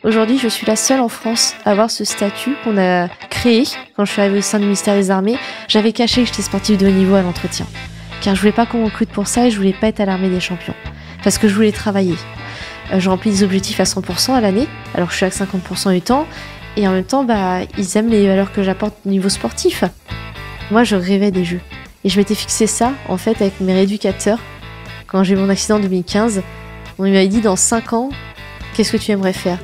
Aujourd'hui, je suis la seule en France à avoir ce statut qu'on a créé quand je suis arrivée au sein du ministère des Armées. J'avais caché que j'étais sportive de haut niveau à l'entretien, car je voulais pas qu'on me recrute pour ça et je voulais pas être à l'armée des champions, parce que je voulais travailler. Je remplis des objectifs à 100% à l'année, alors que je suis à 50% du temps, et en même temps, ils aiment les valeurs que j'apporte au niveau sportif. Moi, je rêvais des Jeux, et je m'étais fixé ça, en fait, avec mes rééducateurs. Quand j'ai eu mon accident en 2015, on m'avait dit dans 5 ans, qu'est-ce que tu aimerais faire ?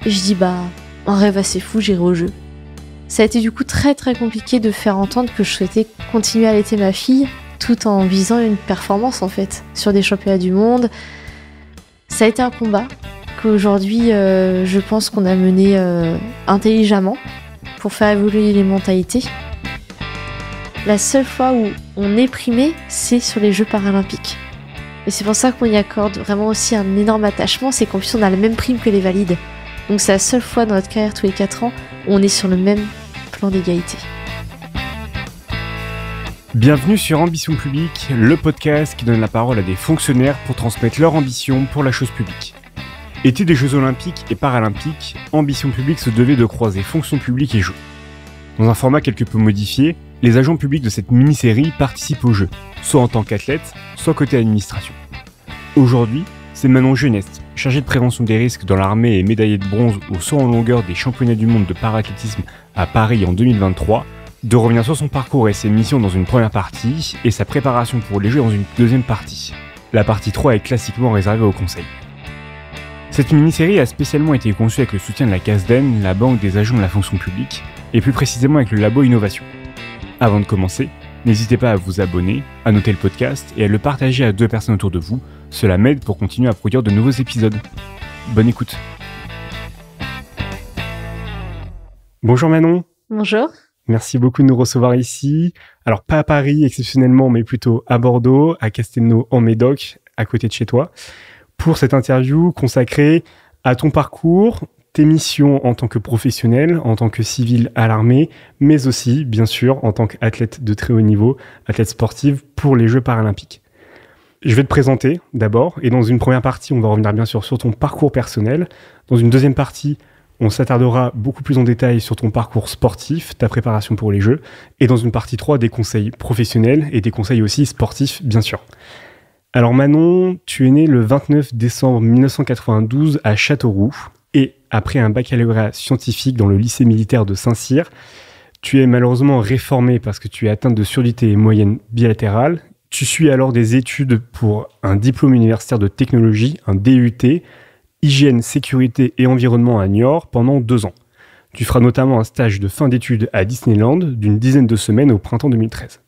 Et je dis un rêve assez fou, j'irai aux Jeux. Ça a été du coup très très compliqué de faire entendre que je souhaitais continuer à allaiter ma fille tout en visant une performance en fait sur des championnats du monde. Ça a été un combat qu'aujourd'hui je pense qu'on a mené intelligemment pour faire évoluer les mentalités. La seule fois où on est primé, c'est sur les Jeux paralympiques. Et c'est pour ça qu'on y accorde vraiment aussi un énorme attachement, c'est qu'en plus on a la même prime que les valides. Donc c'est la seule fois dans notre carrière tous les 4 ans où on est sur le même plan d'égalité. Bienvenue sur Ambition Publique, le podcast qui donne la parole à des fonctionnaires pour transmettre leur ambition pour la chose publique. Été des Jeux Olympiques et Paralympiques, Ambition Publique se devait de croiser fonction publique et Jeux. Dans un format quelque peu modifié, les agents publics de cette mini-série participent aux Jeux, soit en tant qu'athlètes, soit côté administration. Aujourd'hui, c'est Manon Geneste, chargée de prévention des risques dans l'armée et médaillée de bronze au saut en longueur des championnats du monde de parathlétisme à Paris en 2023, de revenir sur son parcours et ses missions dans une première partie et sa préparation pour les Jeux dans une deuxième partie. La partie 3 est classiquement réservée au conseil. Cette mini-série a spécialement été conçue avec le soutien de la CASDEN, la Banque des agents de la fonction publique, et plus précisément avec le Labo Innovation. Avant de commencer, n'hésitez pas à vous abonner, à noter le podcast et à le partager à 2 personnes autour de vous. Cela m'aide pour continuer à produire de nouveaux épisodes. Bonne écoute. Bonjour Manon. Bonjour. Merci beaucoup de nous recevoir ici. Alors pas à Paris exceptionnellement, mais plutôt à Bordeaux, à Castelnau en Médoc, à côté de chez toi, pour cette interview consacrée à ton parcours, tes missions en tant que professionnel, en tant que civil à l'armée, mais aussi, bien sûr, en tant qu'athlète de très haut niveau, athlète sportive pour les Jeux paralympiques. Je vais te présenter d'abord, et dans une première partie, on va revenir bien sûr sur ton parcours personnel. Dans une deuxième partie, on s'attardera beaucoup plus en détail sur ton parcours sportif, ta préparation pour les Jeux, et dans une partie 3, des conseils professionnels et des conseils aussi sportifs, bien sûr. Alors Manon, tu es née le 29 décembre 1992 à Châteauroux, et après un baccalauréat scientifique dans le lycée militaire de Saint-Cyr, tu es malheureusement réformée parce que tu es atteinte de surdité moyenne bilatérale. Tu suis alors des études pour un diplôme universitaire de technologie, un DUT, hygiène, sécurité et environnement à Niort pendant 2 ans. Tu feras notamment un stage de fin d'études à Disneyland d'une dizaine de semaines au printemps 2013.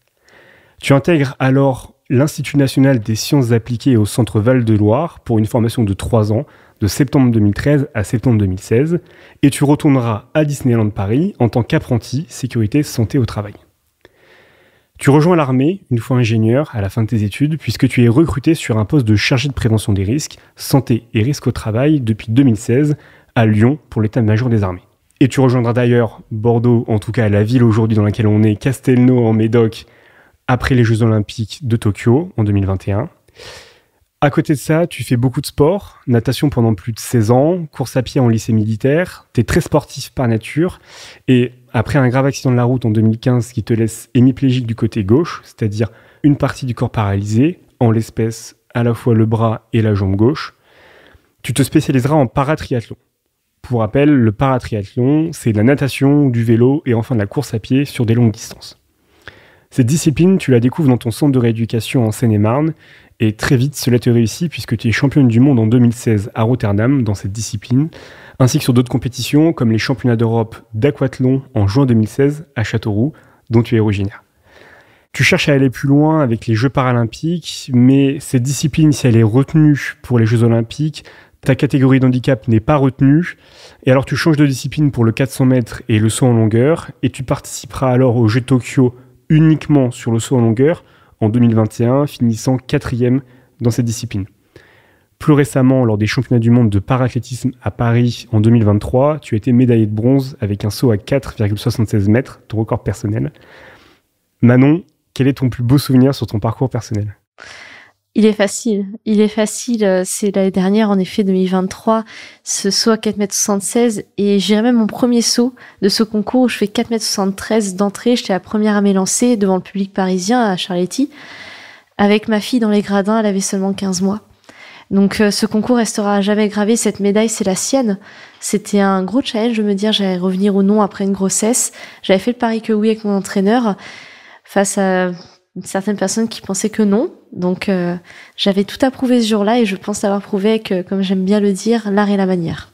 Tu intègres alors l'Institut national des sciences appliquées au centre Val-de-Loire pour une formation de 3 ans, de septembre 2013 à septembre 2016, et tu retourneras à Disneyland Paris en tant qu'apprenti sécurité santé au travail. Tu rejoins l'armée, une fois ingénieur, à la fin de tes études, puisque tu es recruté sur un poste de chargé de prévention des risques, santé et risques au travail depuis 2016 à Lyon pour l'état-major des armées. Et tu rejoindras d'ailleurs Bordeaux, en tout cas la ville aujourd'hui dans laquelle on est, Castelnau en Médoc, après les Jeux Olympiques de Tokyo en 2021. À côté de ça, tu fais beaucoup de sport, natation pendant plus de 16 ans, course à pied en lycée militaire, t'es très sportif par nature, et après un grave accident de la route en 2015 qui te laisse hémiplégique du côté gauche, c'est-à-dire une partie du corps paralysée, en l'espèce à la fois le bras et la jambe gauche, tu te spécialiseras en paratriathlon. Pour rappel, le paratriathlon, c'est de la natation, du vélo et enfin de la course à pied sur des longues distances. Cette discipline, tu la découvres dans ton centre de rééducation en Seine-et-Marne, et très vite, cela te réussit puisque tu es championne du monde en 2016 à Rotterdam dans cette discipline, ainsi que sur d'autres compétitions comme les championnats d'Europe d'aquathlon en juin 2016 à Châteauroux, dont tu es originaire. Tu cherches à aller plus loin avec les Jeux paralympiques, mais cette discipline, si elle est retenue pour les Jeux olympiques, ta catégorie d'handicap n'est pas retenue, et alors tu changes de discipline pour le 400 mètres et le saut en longueur, et tu participeras alors aux Jeux de Tokyo uniquement sur le saut en longueur, en 2021, finissant 4e dans cette discipline. Plus récemment, lors des championnats du monde de parathlétisme à Paris en 2023, tu as été médaillée de bronze avec un saut à 4,76 mètres, ton record personnel. Manon, quel est ton plus beau souvenir sur ton parcours personnel ? Il est facile. C'est l'année dernière, en effet, 2023, ce saut à 4,76 m. Et j'irais même mon premier saut de ce concours où je fais 4,73 m d'entrée. J'étais la première à m'élancer devant le public parisien à Charletti. Avec ma fille dans les gradins, elle avait seulement 15 mois. Donc ce concours restera jamais gravé. Cette médaille, c'est la sienne. C'était un gros challenge de me dire j'allais revenir ou non après une grossesse. J'avais fait le pari que oui avec mon entraîneur face à certaines personnes qui pensaient que non. Donc j'avais tout à prouver ce jour-là et je pense l'avoir prouvé avec, comme j'aime bien le dire, l'art et la manière.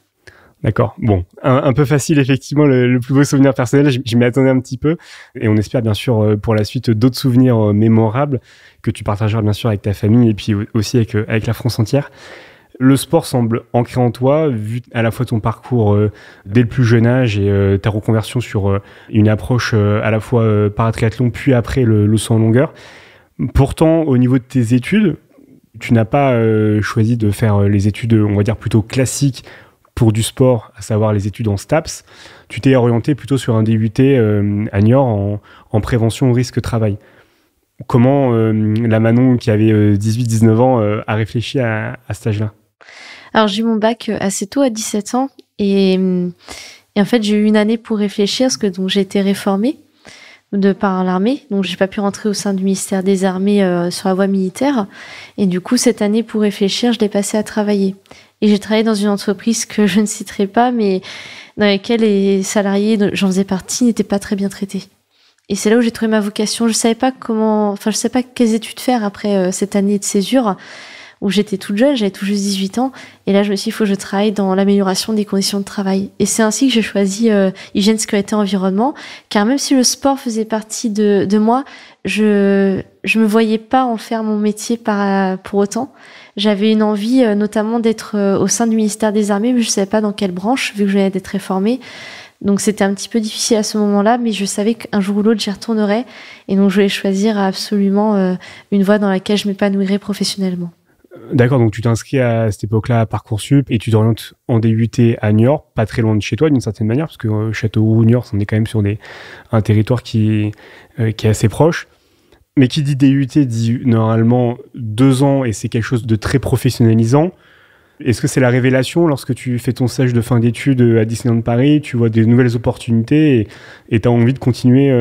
D'accord. Bon, un peu facile, effectivement, le plus beau souvenir personnel. Je m'y attendais un petit peu. Et on espère, bien sûr, pour la suite, d'autres souvenirs mémorables que tu partageras, bien sûr, avec ta famille et puis aussi avec la France entière. Le sport semble ancré en toi, vu à la fois ton parcours dès le plus jeune âge et ta reconversion sur une approche à la fois paratriathlon, puis après le saut en longueur. Pourtant, au niveau de tes études, tu n'as pas choisi de faire les études, on va dire, plutôt classiques pour du sport, à savoir les études en STAPS. Tu t'es orienté plutôt sur un DUT à Niort en prévention au risque travail. Comment la Manon, qui avait 18-19 ans, a réfléchi à cet âge-là? Alors j'ai eu mon bac assez tôt, à 17 ans, et en fait j'ai eu une année pour réfléchir, parce que donc j'ai été réformée par l'armée, donc j'ai pas pu rentrer au sein du ministère des Armées sur la voie militaire, et du coup cette année pour réfléchir, je l'ai passée à travailler. Et j'ai travaillé dans une entreprise que je ne citerai pas, mais dans laquelle les salariés, j'en faisais partie, n'étaient pas très bien traités. Et c'est là où j'ai trouvé ma vocation. Je savais pas quelles études faire après cette année de césure, où j'étais toute jeune, j'avais tout juste 18 ans. Et là, je me suis dit, il faut que je travaille dans l'amélioration des conditions de travail. Et c'est ainsi que j'ai choisi hygiène, sécurité, environnement. Car même si le sport faisait partie de moi, je me voyais pas en faire mon métier pour autant. J'avais une envie notamment d'être au sein du ministère des Armées, mais je savais pas dans quelle branche, vu que je venais d'être réformée. Donc c'était un petit peu difficile à ce moment-là, mais je savais qu'un jour ou l'autre, j'y retournerais. Et donc je voulais choisir absolument une voie dans laquelle je m'épanouirais professionnellement. D'accord, donc tu t'inscris à cette époque-là à Parcoursup et tu t'orientes en DUT à Niort, pas très loin de chez toi d'une certaine manière, parce que Châteauroux, Niort, on est quand même sur un territoire qui est assez proche. Mais qui dit DUT dit normalement 2 ans et c'est quelque chose de très professionnalisant. Est-ce que c'est la révélation lorsque tu fais ton stage de fin d'études à Disneyland Paris, tu vois des nouvelles opportunités et tu as envie de continuer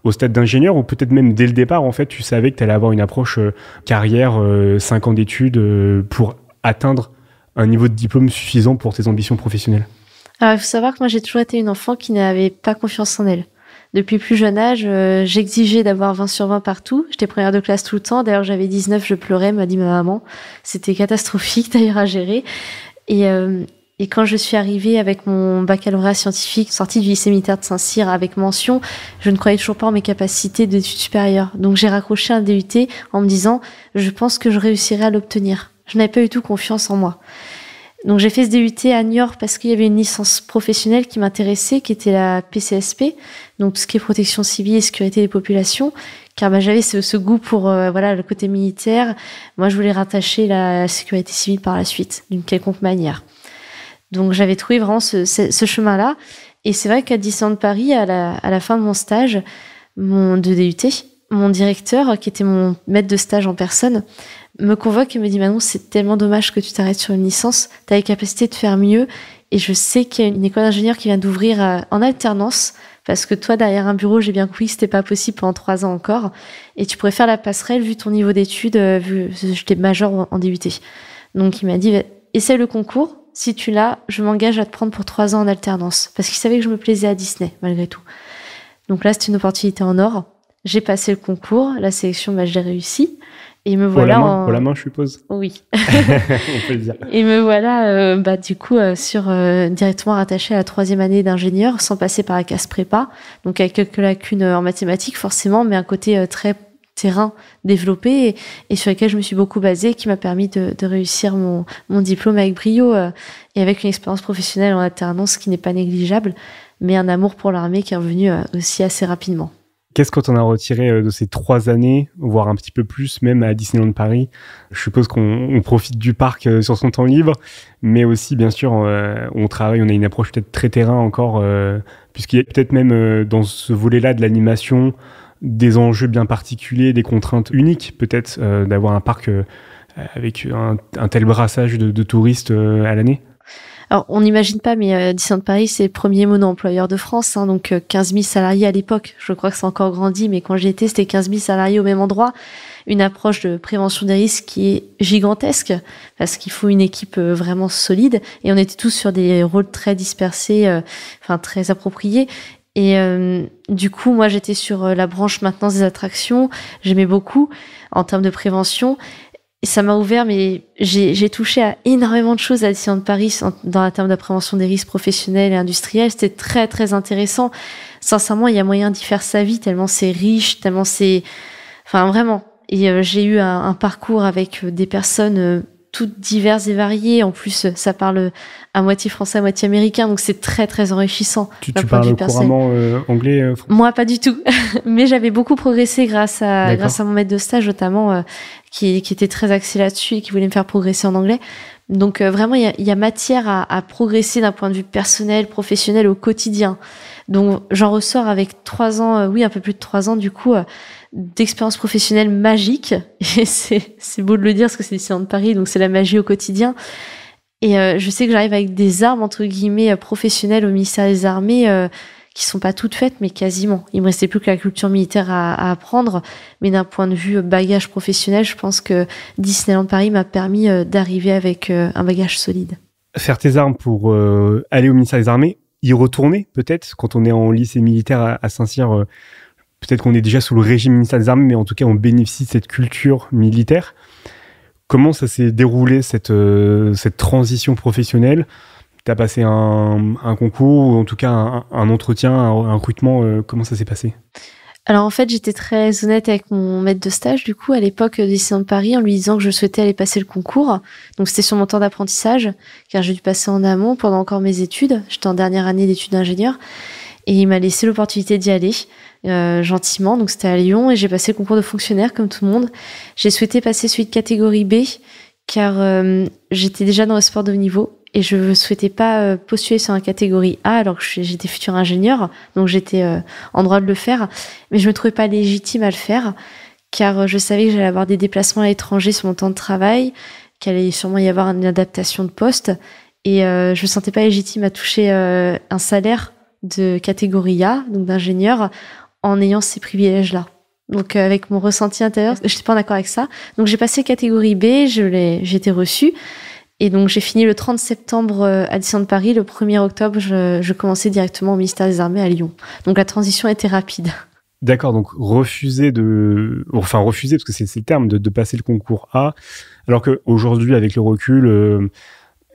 au stade d'ingénieur, ou peut-être même dès le départ, en fait, tu savais que tu allais avoir une approche carrière, 5 ans d'études pour atteindre un niveau de diplôme suffisant pour tes ambitions professionnelles? Alors, il faut savoir que moi, j'ai toujours été une enfant qui n'avait pas confiance en elle. Depuis plus jeune âge, j'exigeais d'avoir 20 sur 20 partout. J'étais première de classe tout le temps. D'ailleurs, j'avais 19, je pleurais, m'a dit ma maman. C'était catastrophique d'ailleurs à gérer. Et quand je suis arrivée avec mon baccalauréat scientifique, sortie du lycée militaire de Saint-Cyr avec mention, je ne croyais toujours pas en mes capacités d'études supérieures. Donc j'ai raccroché un DUT en me disant, je pense que je réussirai à l'obtenir. Je n'avais pas du tout confiance en moi. Donc j'ai fait ce DUT à Niort parce qu'il y avait une licence professionnelle qui m'intéressait, qui était la PCSP, donc tout ce qui est protection civile et sécurité des populations, car j'avais ce goût pour le côté militaire. Moi, je voulais rattacher la sécurité civile par la suite, d'une quelconque manière. Donc j'avais trouvé vraiment ce chemin-là. Et c'est vrai qu'à Disneyland Paris, à la fin de mon stage de DUT, mon directeur, qui était mon maître de stage en personne, me convoque et me dit « Manon, c'est tellement dommage que tu t'arrêtes sur une licence, tu as les capacités de faire mieux et je sais qu'il y a une école d'ingénieur qui vient d'ouvrir en alternance parce que toi, derrière un bureau, j'ai bien compris que c'était pas possible pendant 3 ans encore et tu pourrais faire la passerelle vu ton niveau d'études, vu que j'étais major en DUT. » Donc il m'a dit « Essaie le concours, si tu l'as, je m'engage à te prendre pour 3 ans en alternance. » Parce qu'il savait que je me plaisais à Disney, malgré tout. Donc là, c'était une opportunité en or. J'ai passé le concours, la sélection, je l'ai réussi. Et me voilà pour la main, je suppose. Oui. On peut le dire. Et me voilà, directement rattachée à la 3e année d'ingénieur, sans passer par la case prépa. Donc, avec quelques lacunes en mathématiques, forcément, mais un côté très terrain développé et sur lequel je me suis beaucoup basée, qui m'a permis de réussir mon diplôme avec brio et avec une expérience professionnelle en alternance qui n'est pas négligeable, mais un amour pour l'armée qui est revenu aussi assez rapidement. Qu'est-ce qu'on en a retiré de ces 3 années, voire un petit peu plus, même à Disneyland Paris? Je suppose qu'on profite du parc sur son temps libre, mais aussi, bien sûr, on travaille, on a une approche peut-être très terrain encore, puisqu'il y a peut-être même dans ce volet-là de l'animation, des enjeux bien particuliers, des contraintes uniques, peut-être, d'avoir un parc avec un tel brassage de touristes à l'année? Alors, on n'imagine pas, mais Disneyland Paris, c'est le premier mono-employeur de France, hein, donc 15 000 salariés à l'époque. Je crois que c'est encore grandi, mais quand j'y étais, c'était 15 000 salariés au même endroit. Une approche de prévention des risques qui est gigantesque, parce qu'il faut une équipe vraiment solide, et on était tous sur des rôles très dispersés, très appropriés. Et du coup, moi, j'étais sur la branche maintenance des attractions. J'aimais beaucoup en termes de prévention. Et ça m'a ouvert, mais j'ai touché à énormément de choses à Disneyland Paris dans la terme de prévention des risques professionnels et industriels. C'était très, très intéressant. Sincèrement, il y a moyen d'y faire sa vie, tellement c'est riche, tellement c'est... Enfin, vraiment. Et j'ai eu un parcours avec des personnes toutes diverses et variées. En plus, ça parle à moitié français, à moitié américain, donc c'est très, très enrichissant. Tu parles couramment anglais Moi, pas du tout. Mais j'avais beaucoup progressé grâce à mon maître de stage, notamment, qui était très axé là-dessus et qui voulait me faire progresser en anglais. Donc, vraiment, il y a matière à progresser d'un point de vue personnel, professionnel au quotidien. Donc, j'en ressors avec 3 ans, un peu plus de 3 ans, du coup, d'expérience professionnelle magique. Et c'est beau de le dire parce que c'est Disneyland Paris, donc c'est la magie au quotidien. Et je sais que j'arrive avec des armes, entre guillemets, professionnelles au ministère des Armées, qui sont pas toutes faites, mais quasiment. Il me restait plus que la culture militaire à apprendre. Mais d'un point de vue bagage professionnel, je pense que Disneyland Paris m'a permis d'arriver avec un bagage solide. Faire tes armes pour aller au ministère des Armées, y retourner peut-être, quand on est en lycée militaire à Saint-Cyr, peut-être qu'on est déjà sous le régime ministère des Armées, mais en tout cas, on bénéficie de cette culture militaire. Comment ça s'est déroulé, cette transition professionnelle? Tu as passé un concours, ou en tout cas un entretien, un recrutement, comment ça s'est passé? Alors en fait, j'étais très honnête avec mon maître de stage, du coup, à l'époque de Disneyland Paris, en lui disant que je souhaitais aller passer le concours. Donc c'était sur mon temps d'apprentissage, car j'ai dû passer en amont pendant encore mes études. J'étais en dernière année d'études d'ingénieur. Et il m'a laissé l'opportunité d'y aller, gentiment. Donc c'était à Lyon, et j'ai passé le concours de fonctionnaire comme tout le monde. J'ai souhaité passer celui de catégorie B, car j'étais déjà dans le sport de haut niveau. Et je ne souhaitais pas postuler sur un catégorie A alors que j'étais futur ingénieur, donc j'étais en droit de le faire. Mais je me trouvais pas légitime à le faire, car je savais que j'allais avoir des déplacements à l'étranger sur mon temps de travail, qu'il allait sûrement y avoir une adaptation de poste. Et je me sentais pas légitime à toucher un salaire de catégorie A, donc d'ingénieur, en ayant ces privilèges-là. Donc avec mon ressenti intérieur, je n'étais pas en accord avec ça. Donc j'ai passé catégorie B, j'ai été reçue. Et donc, j'ai fini le 30 septembre à Disneyland Paris. Le 1er octobre, je commençais directement au ministère des Armées à Lyon. Donc, la transition était rapide. D'accord, donc refuser, parce que c'est le terme, de passer le concours A, alors qu'aujourd'hui, avec le recul,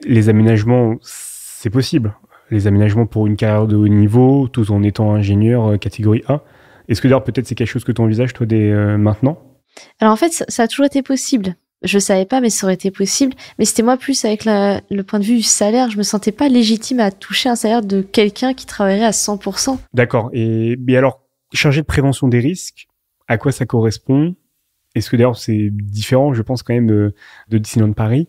les aménagements, c'est possible. Les aménagements pour une carrière de haut niveau, tout en étant ingénieur catégorie A. Est-ce que d'ailleurs, peut-être, c'est quelque chose que tu envisages, toi, dès maintenant? Alors, en fait, ça a toujours été possible. Je savais pas, mais ça aurait été possible. Mais c'était moi plus avec le point de vue du salaire. Je me sentais pas légitime à toucher un salaire de quelqu'un qui travaillerait à 100%. D'accord. Mais alors, chargé de prévention des risques, à quoi ça correspond? Est-ce que d'ailleurs c'est différent, je pense quand même, de Disneyland Paris?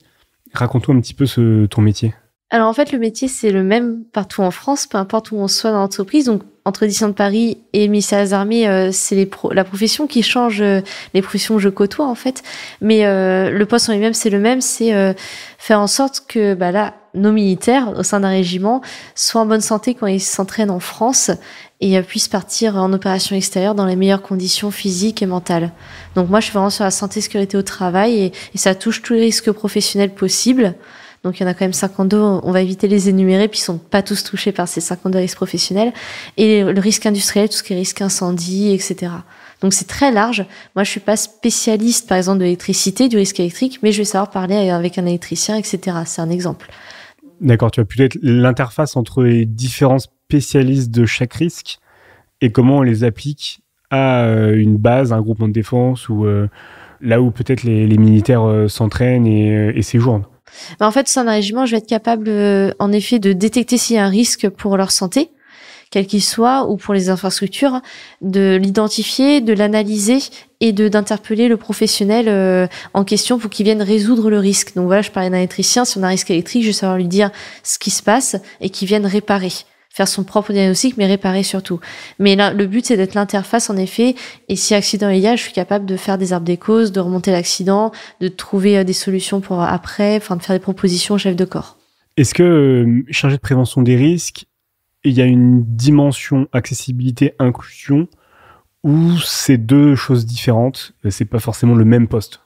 Raconte-nous un petit peu ton métier. Alors en fait, le métier, c'est le même partout en France, peu importe où on soit dans l'entreprise. Donc, entre Disneyland Paris et le ministère des Armées, c'est la profession qui change, les professions que je côtoie, en fait. Mais le poste en lui-même, c'est le même. C'est faire en sorte que nos militaires, au sein d'un régiment, soient en bonne santé quand ils s'entraînent en France et puissent partir en opération extérieure dans les meilleures conditions physiques et mentales. Donc moi, je suis vraiment sur la santé et sécurité au travail et ça touche tous les risques professionnels possibles. Donc, il y en a quand même 52. On va éviter de les énumérer, puis ils sont pas tous touchés par ces 52 risques professionnels. Et le risque industriel, tout ce qui est risque incendie, etc. Donc, c'est très large. Moi, je suis pas spécialiste, par exemple, de l'électricité, du risque électrique, mais je vais savoir parler avec un électricien, etc. C'est un exemple. D'accord. Tu as peut-être l'interface entre les différents spécialistes de chaque risque et comment on les applique à une base, un groupement de défense ou là où peut-être les militaires s'entraînent et séjournent. En fait, au sein d'un régiment, je vais être capable, en effet, de détecter s'il y a un risque pour leur santé, quel qu'il soit, ou pour les infrastructures, de l'identifier, de l'analyser et d'interpeller le professionnel en question pour qu'il vienne résoudre le risque. Donc voilà, je parlais d'un électricien. Si on a un risque électrique, je vais savoir lui dire ce qui se passe et qu'il vienne réparer. faire son propre diagnostic, mais réparer surtout. Mais là, le but, c'est d'être l'interface, en effet. Et si accident il y a, je suis capable de faire des arbres des causes, de remonter l'accident, de trouver des solutions pour après, enfin, de faire des propositions au chef de corps. Est-ce que, chargé de prévention des risques, il y a une dimension accessibilité, inclusion, ou c'est deux choses différentes, c'est pas forcément le même poste?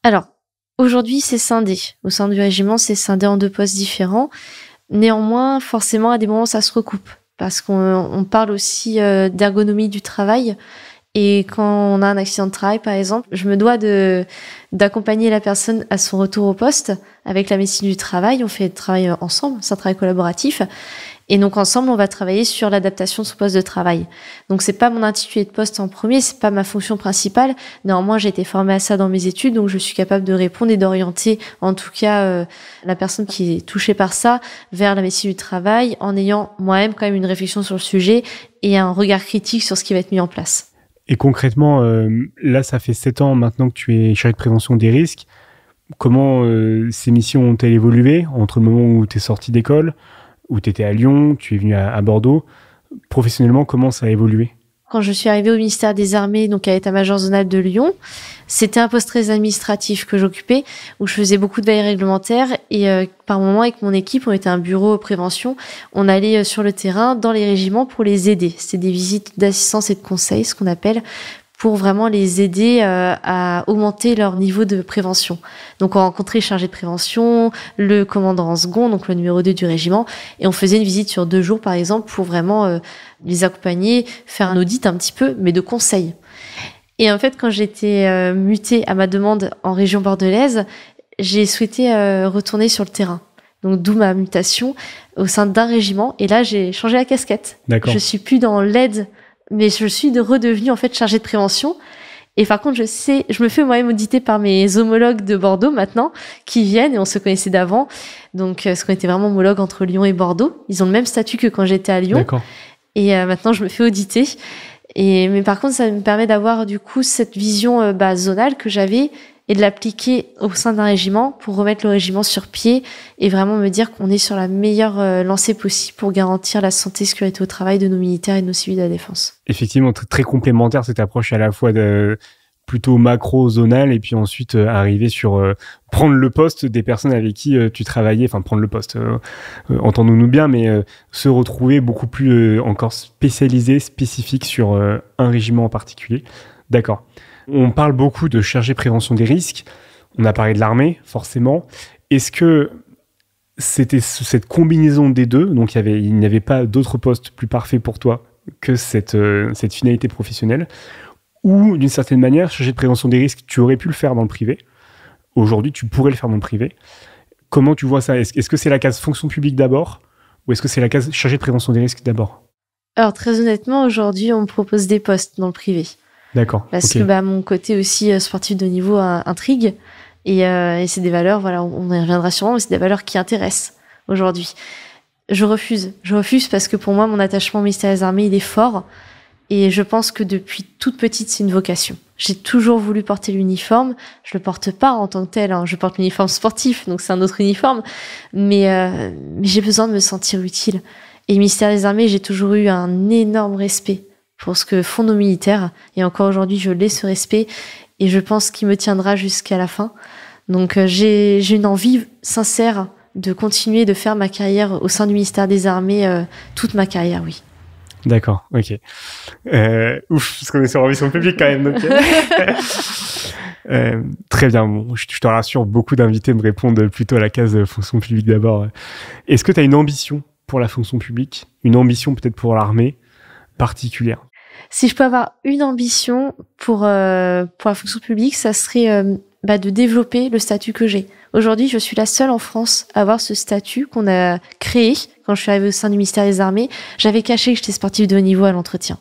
Alors, aujourd'hui, c'est scindé. Au sein du régiment, c'est scindé en deux postes différents. Néanmoins, forcément, à des moments, ça se recoupe. Parce qu'on parle aussi d'ergonomie du travail. Et quand on a un accident de travail, par exemple, je me dois d'accompagner la personne à son retour au poste avec la médecine du travail. On fait le travail ensemble, c'est un travail collaboratif. Et donc ensemble, on va travailler sur l'adaptation de son poste de travail. Donc c'est pas mon intitulé de poste en premier, c'est pas ma fonction principale. Néanmoins, j'ai été formée à ça dans mes études, donc je suis capable de répondre et d'orienter, en tout cas, la personne qui est touchée par ça vers la médecine du travail, en ayant moi-même quand même une réflexion sur le sujet et un regard critique sur ce qui va être mis en place. Et concrètement, là, ça fait 7 ans maintenant que tu es chargé de prévention des risques. Comment ces missions ont-elles évolué entre le moment où tu es sorti d'école, où tu étais à Lyon, tu es venu à Bordeaux? Professionnellement, comment ça a évolué? Quand je suis arrivée au ministère des Armées, donc à l'état-major zonal de Lyon, c'était un poste très administratif que j'occupais, où je faisais beaucoup de veille réglementaire et par moment avec mon équipe, on était un bureau prévention, on allait sur le terrain dans les régiments pour les aider. C'était des visites d'assistance et de conseil, ce qu'on appelle, pour vraiment les aider à augmenter leur niveau de prévention. Donc on rencontrait le chargé de prévention, le commandant en second, donc le numéro 2 du régiment, et on faisait une visite sur 2 jours par exemple pour vraiment les accompagner, faire un audit un petit peu, mais de conseil. Et en fait, quand j'étais mutée à ma demande en région bordelaise, j'ai souhaité retourner sur le terrain. Donc d'où ma mutation au sein d'un régiment, et là j'ai changé la casquette. D'accord. Je suis plus dans l'aide, mais je suis redevenue en fait chargée de prévention. Et par contre, je me fais moi-même auditer par mes homologues de Bordeaux maintenant, qui viennent, et on se connaissait d'avant. Donc, parce qu'on était vraiment homologues entre Lyon et Bordeaux. Ils ont le même statut que quand j'étais à Lyon. D'accord. Et maintenant, je me fais auditer. Mais par contre, ça me permet d'avoir du coup cette vision zonale que j'avais et de l'appliquer au sein d'un régiment pour remettre le régiment sur pied et vraiment me dire qu'on est sur la meilleure lancée possible pour garantir la santé et sécurité au travail de nos militaires et de nos civils de la défense. Effectivement, très complémentaire cette approche à la fois de plutôt macro-zonale et puis ensuite arriver sur prendre le poste des personnes avec qui tu travaillais, enfin prendre le poste, entendons-nous bien, mais se retrouver beaucoup plus encore spécialisé, spécifique sur un régiment en particulier. D'accord. On parle beaucoup de chargé prévention des risques. On a parlé de l'armée, forcément. Est-ce que c'était cette combinaison des deux, donc il n'y avait pas d'autre poste plus parfait pour toi que cette finalité professionnelle, ou d'une certaine manière, chargé de prévention des risques, tu aurais pu le faire dans le privé. Aujourd'hui, tu pourrais le faire dans le privé. Comment tu vois ça? Est-ce que c'est la case fonction publique d'abord, ou est-ce que c'est la case chargé de prévention des risques d'abord? Alors très honnêtement, aujourd'hui, on me propose des postes dans le privé. D'accord. Parce que mon côté aussi sportif de haut niveau intrigue et c'est des valeurs, voilà, on y reviendra sûrement, mais c'est des valeurs qui intéressent aujourd'hui. Je refuse parce que pour moi, mon attachement au ministère des Armées, il est fort et je pense que depuis toute petite, c'est une vocation. J'ai toujours voulu porter l'uniforme, je le porte pas en tant que tel, hein. Je porte l'uniforme sportif, donc c'est un autre uniforme, mais j'ai besoin de me sentir utile. Et le ministère des Armées, j'ai toujours eu un énorme respect pour ce que font nos militaires. Et encore aujourd'hui, je l'ai, ce respect. Et je pense qu'il me tiendra jusqu'à la fin. Donc, j'ai une envie sincère de continuer de faire ma carrière au sein du ministère des Armées, toute ma carrière, oui. D'accord, ok. Parce qu'on est sur ambition publique quand même. Donc... très bien. Bon, je te rassure, beaucoup d'invités me répondent plutôt à la case fonction publique d'abord. Est-ce que tu as une ambition pour la fonction publique? Une ambition peut-être pour l'armée particulière? Si je peux avoir une ambition pour la fonction publique, ça serait de développer le statut que j'ai. Aujourd'hui, je suis la seule en France à avoir ce statut qu'on a créé quand je suis arrivée au sein du ministère des Armées. J'avais caché que j'étais sportive de haut niveau à l'entretien,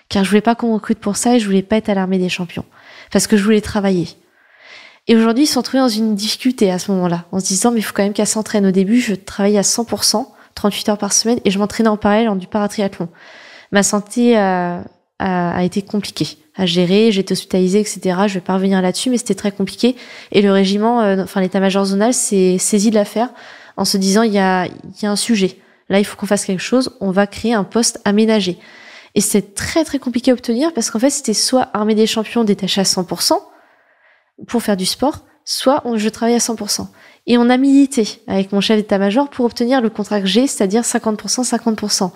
car je voulais pas qu'on me recrute pour ça et je voulais pas être à l'armée des champions, parce que je voulais travailler. Et aujourd'hui, ils se sont trouvés dans une difficulté à ce moment-là, en se disant mais il faut quand même qu'elle s'entraîne. Au début, je travaillais à 100%, 38 heures par semaine, et je m'entraînais en parallèle en du paratriathlon. Ma santé a été compliquée à gérer, j'ai été hospitalisée, etc. Je vais pas revenir là-dessus, mais c'était très compliqué. Et le régiment, l'état-major zonal s'est saisi de l'affaire en se disant il y a un sujet. là, il faut qu'on fasse quelque chose, on va créer un poste aménagé. Et c'est très, très compliqué à obtenir parce qu'en fait, c'était soit armée des champions détaché à 100% pour faire du sport, soit je travaillais à 100%. Et on a milité avec mon chef d'état-major pour obtenir le contrat que j'ai, c'est-à-dire 50%, 50%.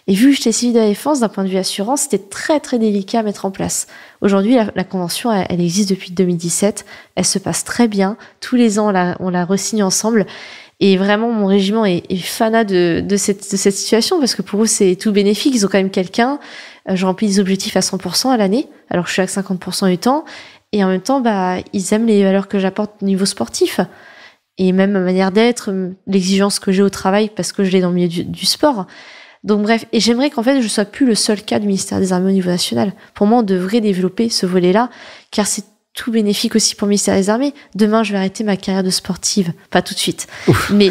Et vu que j'étais civile de la défense, d'un point de vue assurance, c'était très, très délicat à mettre en place. Aujourd'hui, la convention, elle existe depuis 2017. Elle se passe très bien. Tous les ans, on la re-signe ensemble. Et vraiment, mon régiment est fanat de cette situation parce que pour eux, c'est tout bénéfique. Ils ont quand même quelqu'un. Je remplis les objectifs à 100% à l'année, alors que je suis à 50% du temps. Et en même temps, ils aiment les valeurs que j'apporte au niveau sportif. Et même ma manière d'être, l'exigence que j'ai au travail parce que je l'ai dans le milieu du sport. Donc bref, et j'aimerais qu'en fait, je sois plus le seul cas du ministère des Armées au niveau national. Pour moi, on devrait développer ce volet-là, car c'est tout bénéfique aussi pour le ministère des Armées. Demain, je vais arrêter ma carrière de sportive. Pas tout de suite. Ouf. Mais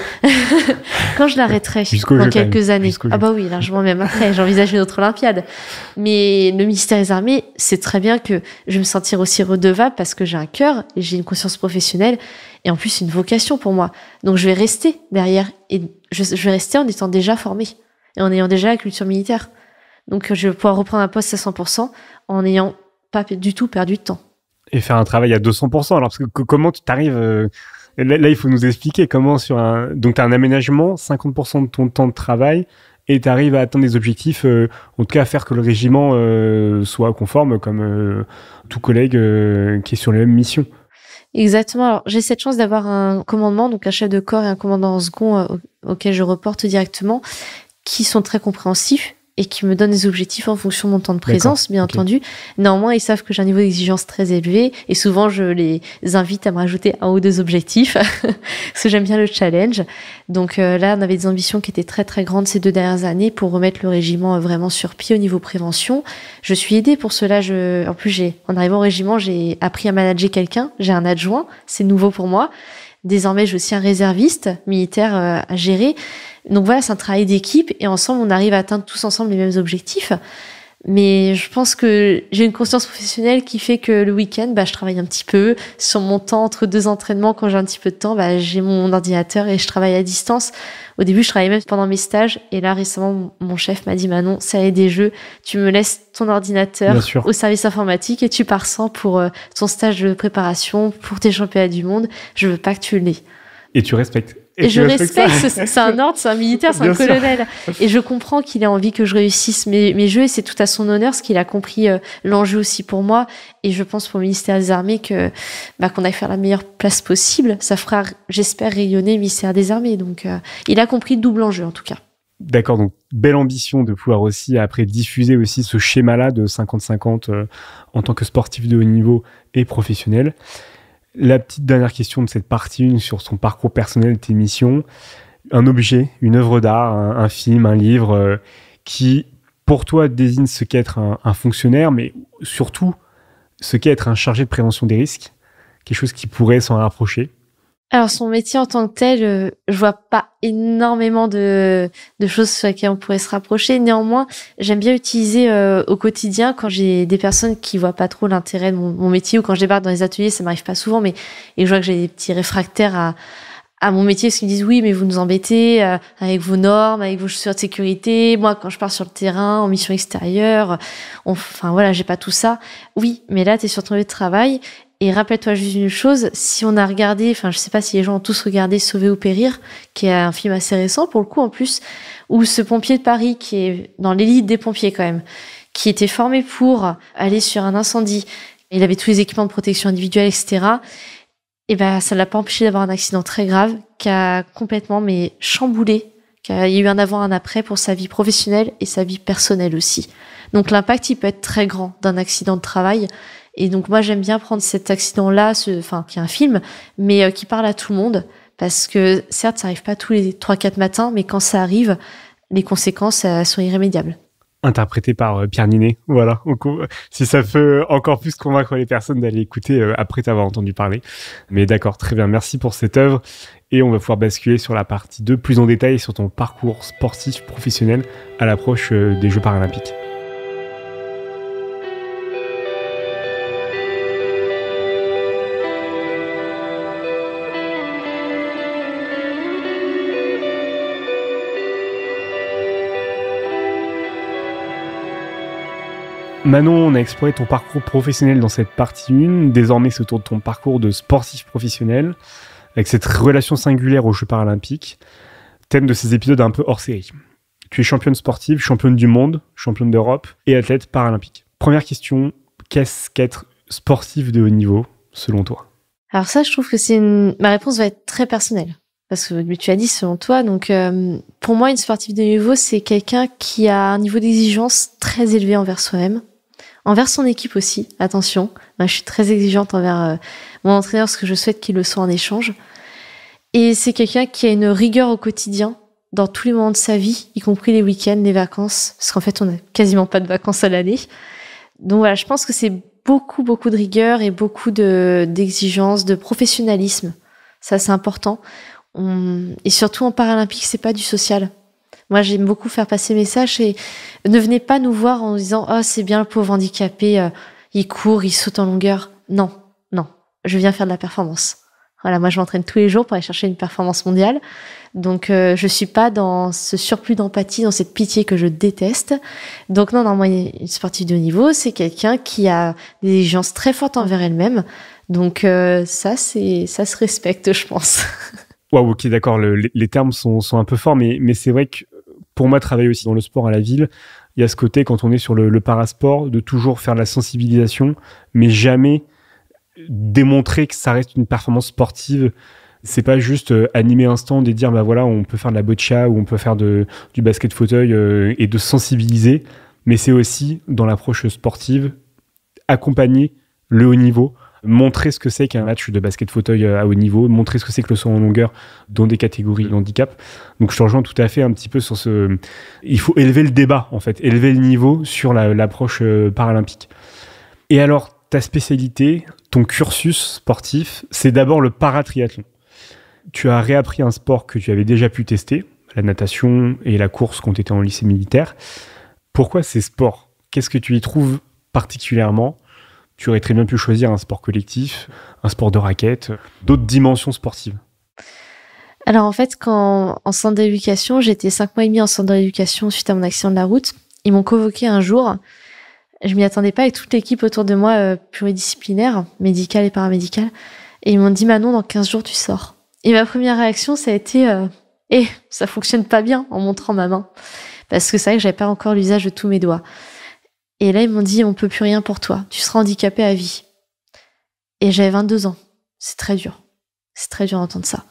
quand je l'arrêterai dans quelques années. Ah bah oui, largement même après. J'envisage une autre Olympiade. Mais le ministère des Armées, c'est très bien que je vais me sentir aussi redevable parce que j'ai un cœur et j'ai une conscience professionnelle et en plus une vocation pour moi. Donc je vais rester derrière et je vais rester en étant déjà formée et en ayant déjà la culture militaire. Donc je vais pouvoir reprendre un poste à 100% en n'ayant pas du tout perdu de temps. Et faire un travail à 200%. Alors, parce que comment tu t'arrives... là, il faut nous expliquer comment sur un... Donc, tu as un aménagement, 50% de ton temps de travail, et tu arrives à atteindre des objectifs, en tout cas à faire que le régiment soit conforme, comme tout collègue qui est sur la même mission. Exactement. Alors, j'ai cette chance d'avoir un commandement, donc un chef de corps et un commandant en second auquel je reporte directement, qui sont très compréhensifs et qui me donnent des objectifs en fonction de mon temps de présence, bien entendu. Néanmoins, ils savent que j'ai un niveau d'exigence très élevé et souvent, je les invite à me rajouter 1 ou 2 objectifs parce que j'aime bien le challenge. Donc là, on avait des ambitions qui étaient très, très grandes ces 2 dernières années pour remettre le régiment vraiment sur pied au niveau prévention. Je suis aidée pour cela. En plus, en arrivant au régiment, j'ai appris à manager quelqu'un. J'ai un adjoint. C'est nouveau pour moi. Désormais, j'ai aussi un réserviste militaire à gérer. Donc voilà, c'est un travail d'équipe et ensemble, on arrive à atteindre tous ensemble les mêmes objectifs. Mais je pense que j'ai une conscience professionnelle qui fait que le week-end, je travaille un petit peu. Sur mon temps, entre 2 entraînements, quand j'ai un petit peu de temps, j'ai mon ordinateur et je travaille à distance. Au début, je travaillais même pendant mes stages. Et là, récemment, mon chef m'a dit, Manon, ça y est des jeux, tu me laisses ton ordinateur au service informatique et tu pars sans pour ton stage de préparation, pour tes championnats du monde. Je veux pas que tu l'aies. Et tu respectes. Et je respecte, c'est un ordre, c'est un militaire, c'est un colonel. Et je comprends qu'il a envie que je réussisse mes jeux et c'est tout à son honneur, parce qu'il a compris l'enjeu aussi pour moi. Et je pense pour le ministère des Armées qu'on aille faire la meilleure place possible. Ça fera, j'espère, rayonner le ministère des Armées. Donc, il a compris le double enjeu, en tout cas. D'accord, donc belle ambition de pouvoir aussi après diffuser aussi ce schéma-là de 50-50 en tant que sportif de haut niveau et professionnel. La petite dernière question de cette partie 1 sur son parcours personnel, tes missions. Un objet, une œuvre d'art, un film, un livre qui, pour toi, désigne ce qu'est être un fonctionnaire, mais surtout ce qu'est être un chargé de prévention des risques. Quelque chose qui pourrait s'en rapprocher. Alors, son métier en tant que tel, je vois pas énormément de choses sur lesquelles on pourrait se rapprocher. Néanmoins, j'aime bien utiliser au quotidien quand j'ai des personnes qui voient pas trop l'intérêt de mon métier ou quand je débarque dans les ateliers, ça m'arrive pas souvent, mais et je vois que j'ai des petits réfractaires à mon métier parce qu'ils me disent oui, mais vous nous embêtez avec vos normes, avec vos chaussures de sécurité. Moi, quand je pars sur le terrain, en mission extérieure, j'ai pas tout ça. Oui, mais là, t'es sur ton lieu de travail. Et rappelle-toi juste une chose, si on a regardé, je sais pas si les gens ont tous regardé Sauver ou périr, qui est un film assez récent pour le coup en plus, où ce pompier de Paris qui est dans l'élite des pompiers quand même, qui était formé pour aller sur un incendie, il avait tous les équipements de protection individuelle, etc. Et ça l'a pas empêché d'avoir un accident très grave, qui a complètement chamboulé, il y a eu un avant, un après pour sa vie professionnelle et sa vie personnelle aussi. Donc l'impact, il peut être très grand d'un accident de travail. Et donc moi j'aime bien prendre cet accident-là, qui est un film, mais qui parle à tout le monde, parce que certes ça arrive pas tous les 3-4 matins, mais quand ça arrive, les conséquences sont irrémédiables. Interprété par Pierre Ninet, voilà. Si ça peut encore plus convaincre les personnes d'aller écouter après t'avoir entendu parler. Mais d'accord, très bien, merci pour cette œuvre. Et on va pouvoir basculer sur la partie 2, plus en détail sur ton parcours sportif professionnel à l'approche des Jeux paralympiques. Manon, on a exploré ton parcours professionnel dans cette partie 1. Désormais, c'est autour de ton parcours de sportif professionnel, avec cette relation singulière aux Jeux paralympiques, thème de ces épisodes un peu hors série. Tu es championne sportive, championne du monde, championne d'Europe et athlète paralympique. Première question, qu'est-ce qu'être sportif de haut niveau, selon toi? Alors ça, je trouve que ma réponse va être très personnelle. Parce que tu as dit selon toi, donc pour moi, une sportive de haut niveau, c'est quelqu'un qui a un niveau d'exigence très élevé envers soi-même, envers son équipe aussi, attention. Moi, je suis très exigeante envers mon entraîneur parce que je souhaite qu'il le soit en échange. Et c'est quelqu'un qui a une rigueur au quotidien dans tous les moments de sa vie, y compris les week-ends, les vacances, parce qu'en fait, on n'a quasiment pas de vacances à l'année. Donc voilà, je pense que c'est beaucoup de rigueur et beaucoup d'exigence, de professionnalisme. Ça, c'est important. Et surtout en paralympique, c'est pas du social. Moi, j'aime beaucoup faire passer message et ne venez pas nous voir en disant « Oh, c'est bien le pauvre handicapé, il court, il saute en longueur. » Non, je viens faire de la performance. Voilà, moi, je m'entraîne tous les jours pour aller chercher une performance mondiale. Donc, je suis pas dans ce surplus d'empathie, dans cette pitié que je déteste. Donc, non, moi, une sportive de haut niveau, c'est quelqu'un qui a des exigences très fortes envers elle-même. Donc, ça se respecte, je pense. Waouh, ok, d'accord, les termes sont un peu forts, mais c'est vrai que pour moi, travailler aussi dans le sport à la ville, il y a ce côté, quand on est sur le parasport, de toujours faire de la sensibilisation, mais jamais démontrer que ça reste une performance sportive. C'est pas juste animer un stand et dire, bah voilà, on peut faire de la boccia ou on peut faire du basket fauteuil et de sensibiliser, mais c'est aussi, dans l'approche sportive, accompagner le haut niveau, montrer ce que c'est qu'un match de basket fauteuil à haut niveau, montrer ce que c'est que le saut en longueur dans des catégories de handicap. Donc je te rejoins tout à fait un petit peu sur ce... Il faut élever le débat, en fait, élever le niveau sur l'approche paralympique. Et alors, ta spécialité, ton cursus sportif, c'est d'abord le paratriathlon. Tu as réappris un sport que tu avais déjà pu tester, la natation et la course quand tu étais en lycée militaire. Pourquoi ces sports? Qu'est-ce que tu y trouves particulièrement? Tu aurais très bien pu choisir un sport collectif, un sport de raquette, d'autres dimensions sportives. Alors en fait, en centre d'éducation, j'étais 5 mois et demi en centre d'éducation suite à mon accident de la route. Ils m'ont convoqué un jour. Je m'y attendais pas, avec toute l'équipe autour de moi, pluridisciplinaire, médicale et paramédicale. Et ils m'ont dit, Manon, dans 15 jours, tu sors. Et ma première réaction, ça a été, ça fonctionne pas bien, en montrant ma main. Parce que c'est vrai que j'avais pas encore l'usage de tous mes doigts. Et là, ils m'ont dit, on peut plus rien pour toi. Tu seras handicapé à vie. Et j'avais 22 ans. C'est très dur. C'est très dur d'entendre ça.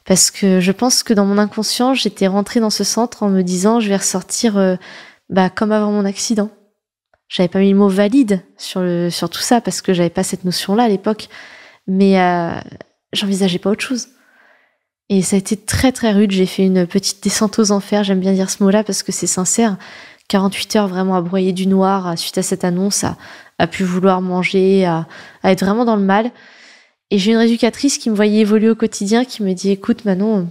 Parce que je pense que dans mon inconscient, j'étais rentrée dans ce centre en me disant, je vais ressortir comme avant mon accident. J'avais pas mis le mot valide sur tout ça parce que j'avais pas cette notion-là à l'époque. Mais j'envisageais pas autre chose. Et ça a été très très rude. J'ai fait une petite descente aux enfers. J'aime bien dire ce mot-là parce que c'est sincère. 48 heures vraiment à broyer du noir suite à cette annonce, à plus vouloir manger, à être vraiment dans le mal. Et j'ai une rééducatrice qui me voyait évoluer au quotidien, qui me dit, écoute Manon,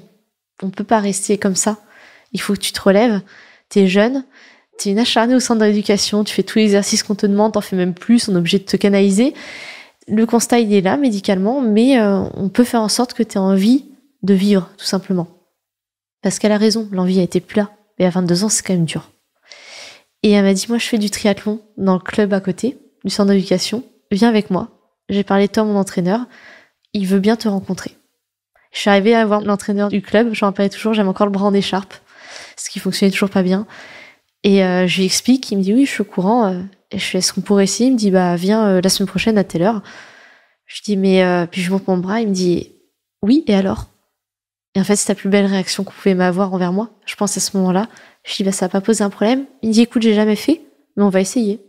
on peut pas rester comme ça. Il faut que tu te relèves. T'es jeune, t'es une acharnée au centre d'éducation, tu fais tous les exercices qu'on te demande, t'en fais même plus, on est obligé de te canaliser. Le constat, il est là médicalement, mais on peut faire en sorte que t'aies envie de vivre, tout simplement. Parce qu'elle a raison, l'envie a été plus là. Mais à 22 ans, c'est quand même dur. Et elle m'a dit, moi, je fais du triathlon dans le club à côté, du centre d'éducation. Viens avec moi. J'ai parlé de toi à mon entraîneur. Il veut bien te rencontrer. Je suis arrivée à voir l'entraîneur du club. Je m'en rappelle toujours, j'avais encore le bras en écharpe. Ce qui fonctionnait toujours pas bien. Et je lui explique. Il me dit, oui, je suis au courant. Et je fais, est-ce qu'on pourrait essayer? Il me dit, viens la semaine prochaine à telle heure. Je dis, mais... Puis je monte mon bras. Il me dit, oui, et alors? Et en fait, c'est la plus belle réaction qu'on pouvait m'avoir envers moi. Je pense à ce moment-là. Je dis, ça va pas poser un problème. Il me dit, écoute, j'ai jamais fait, mais on va essayer.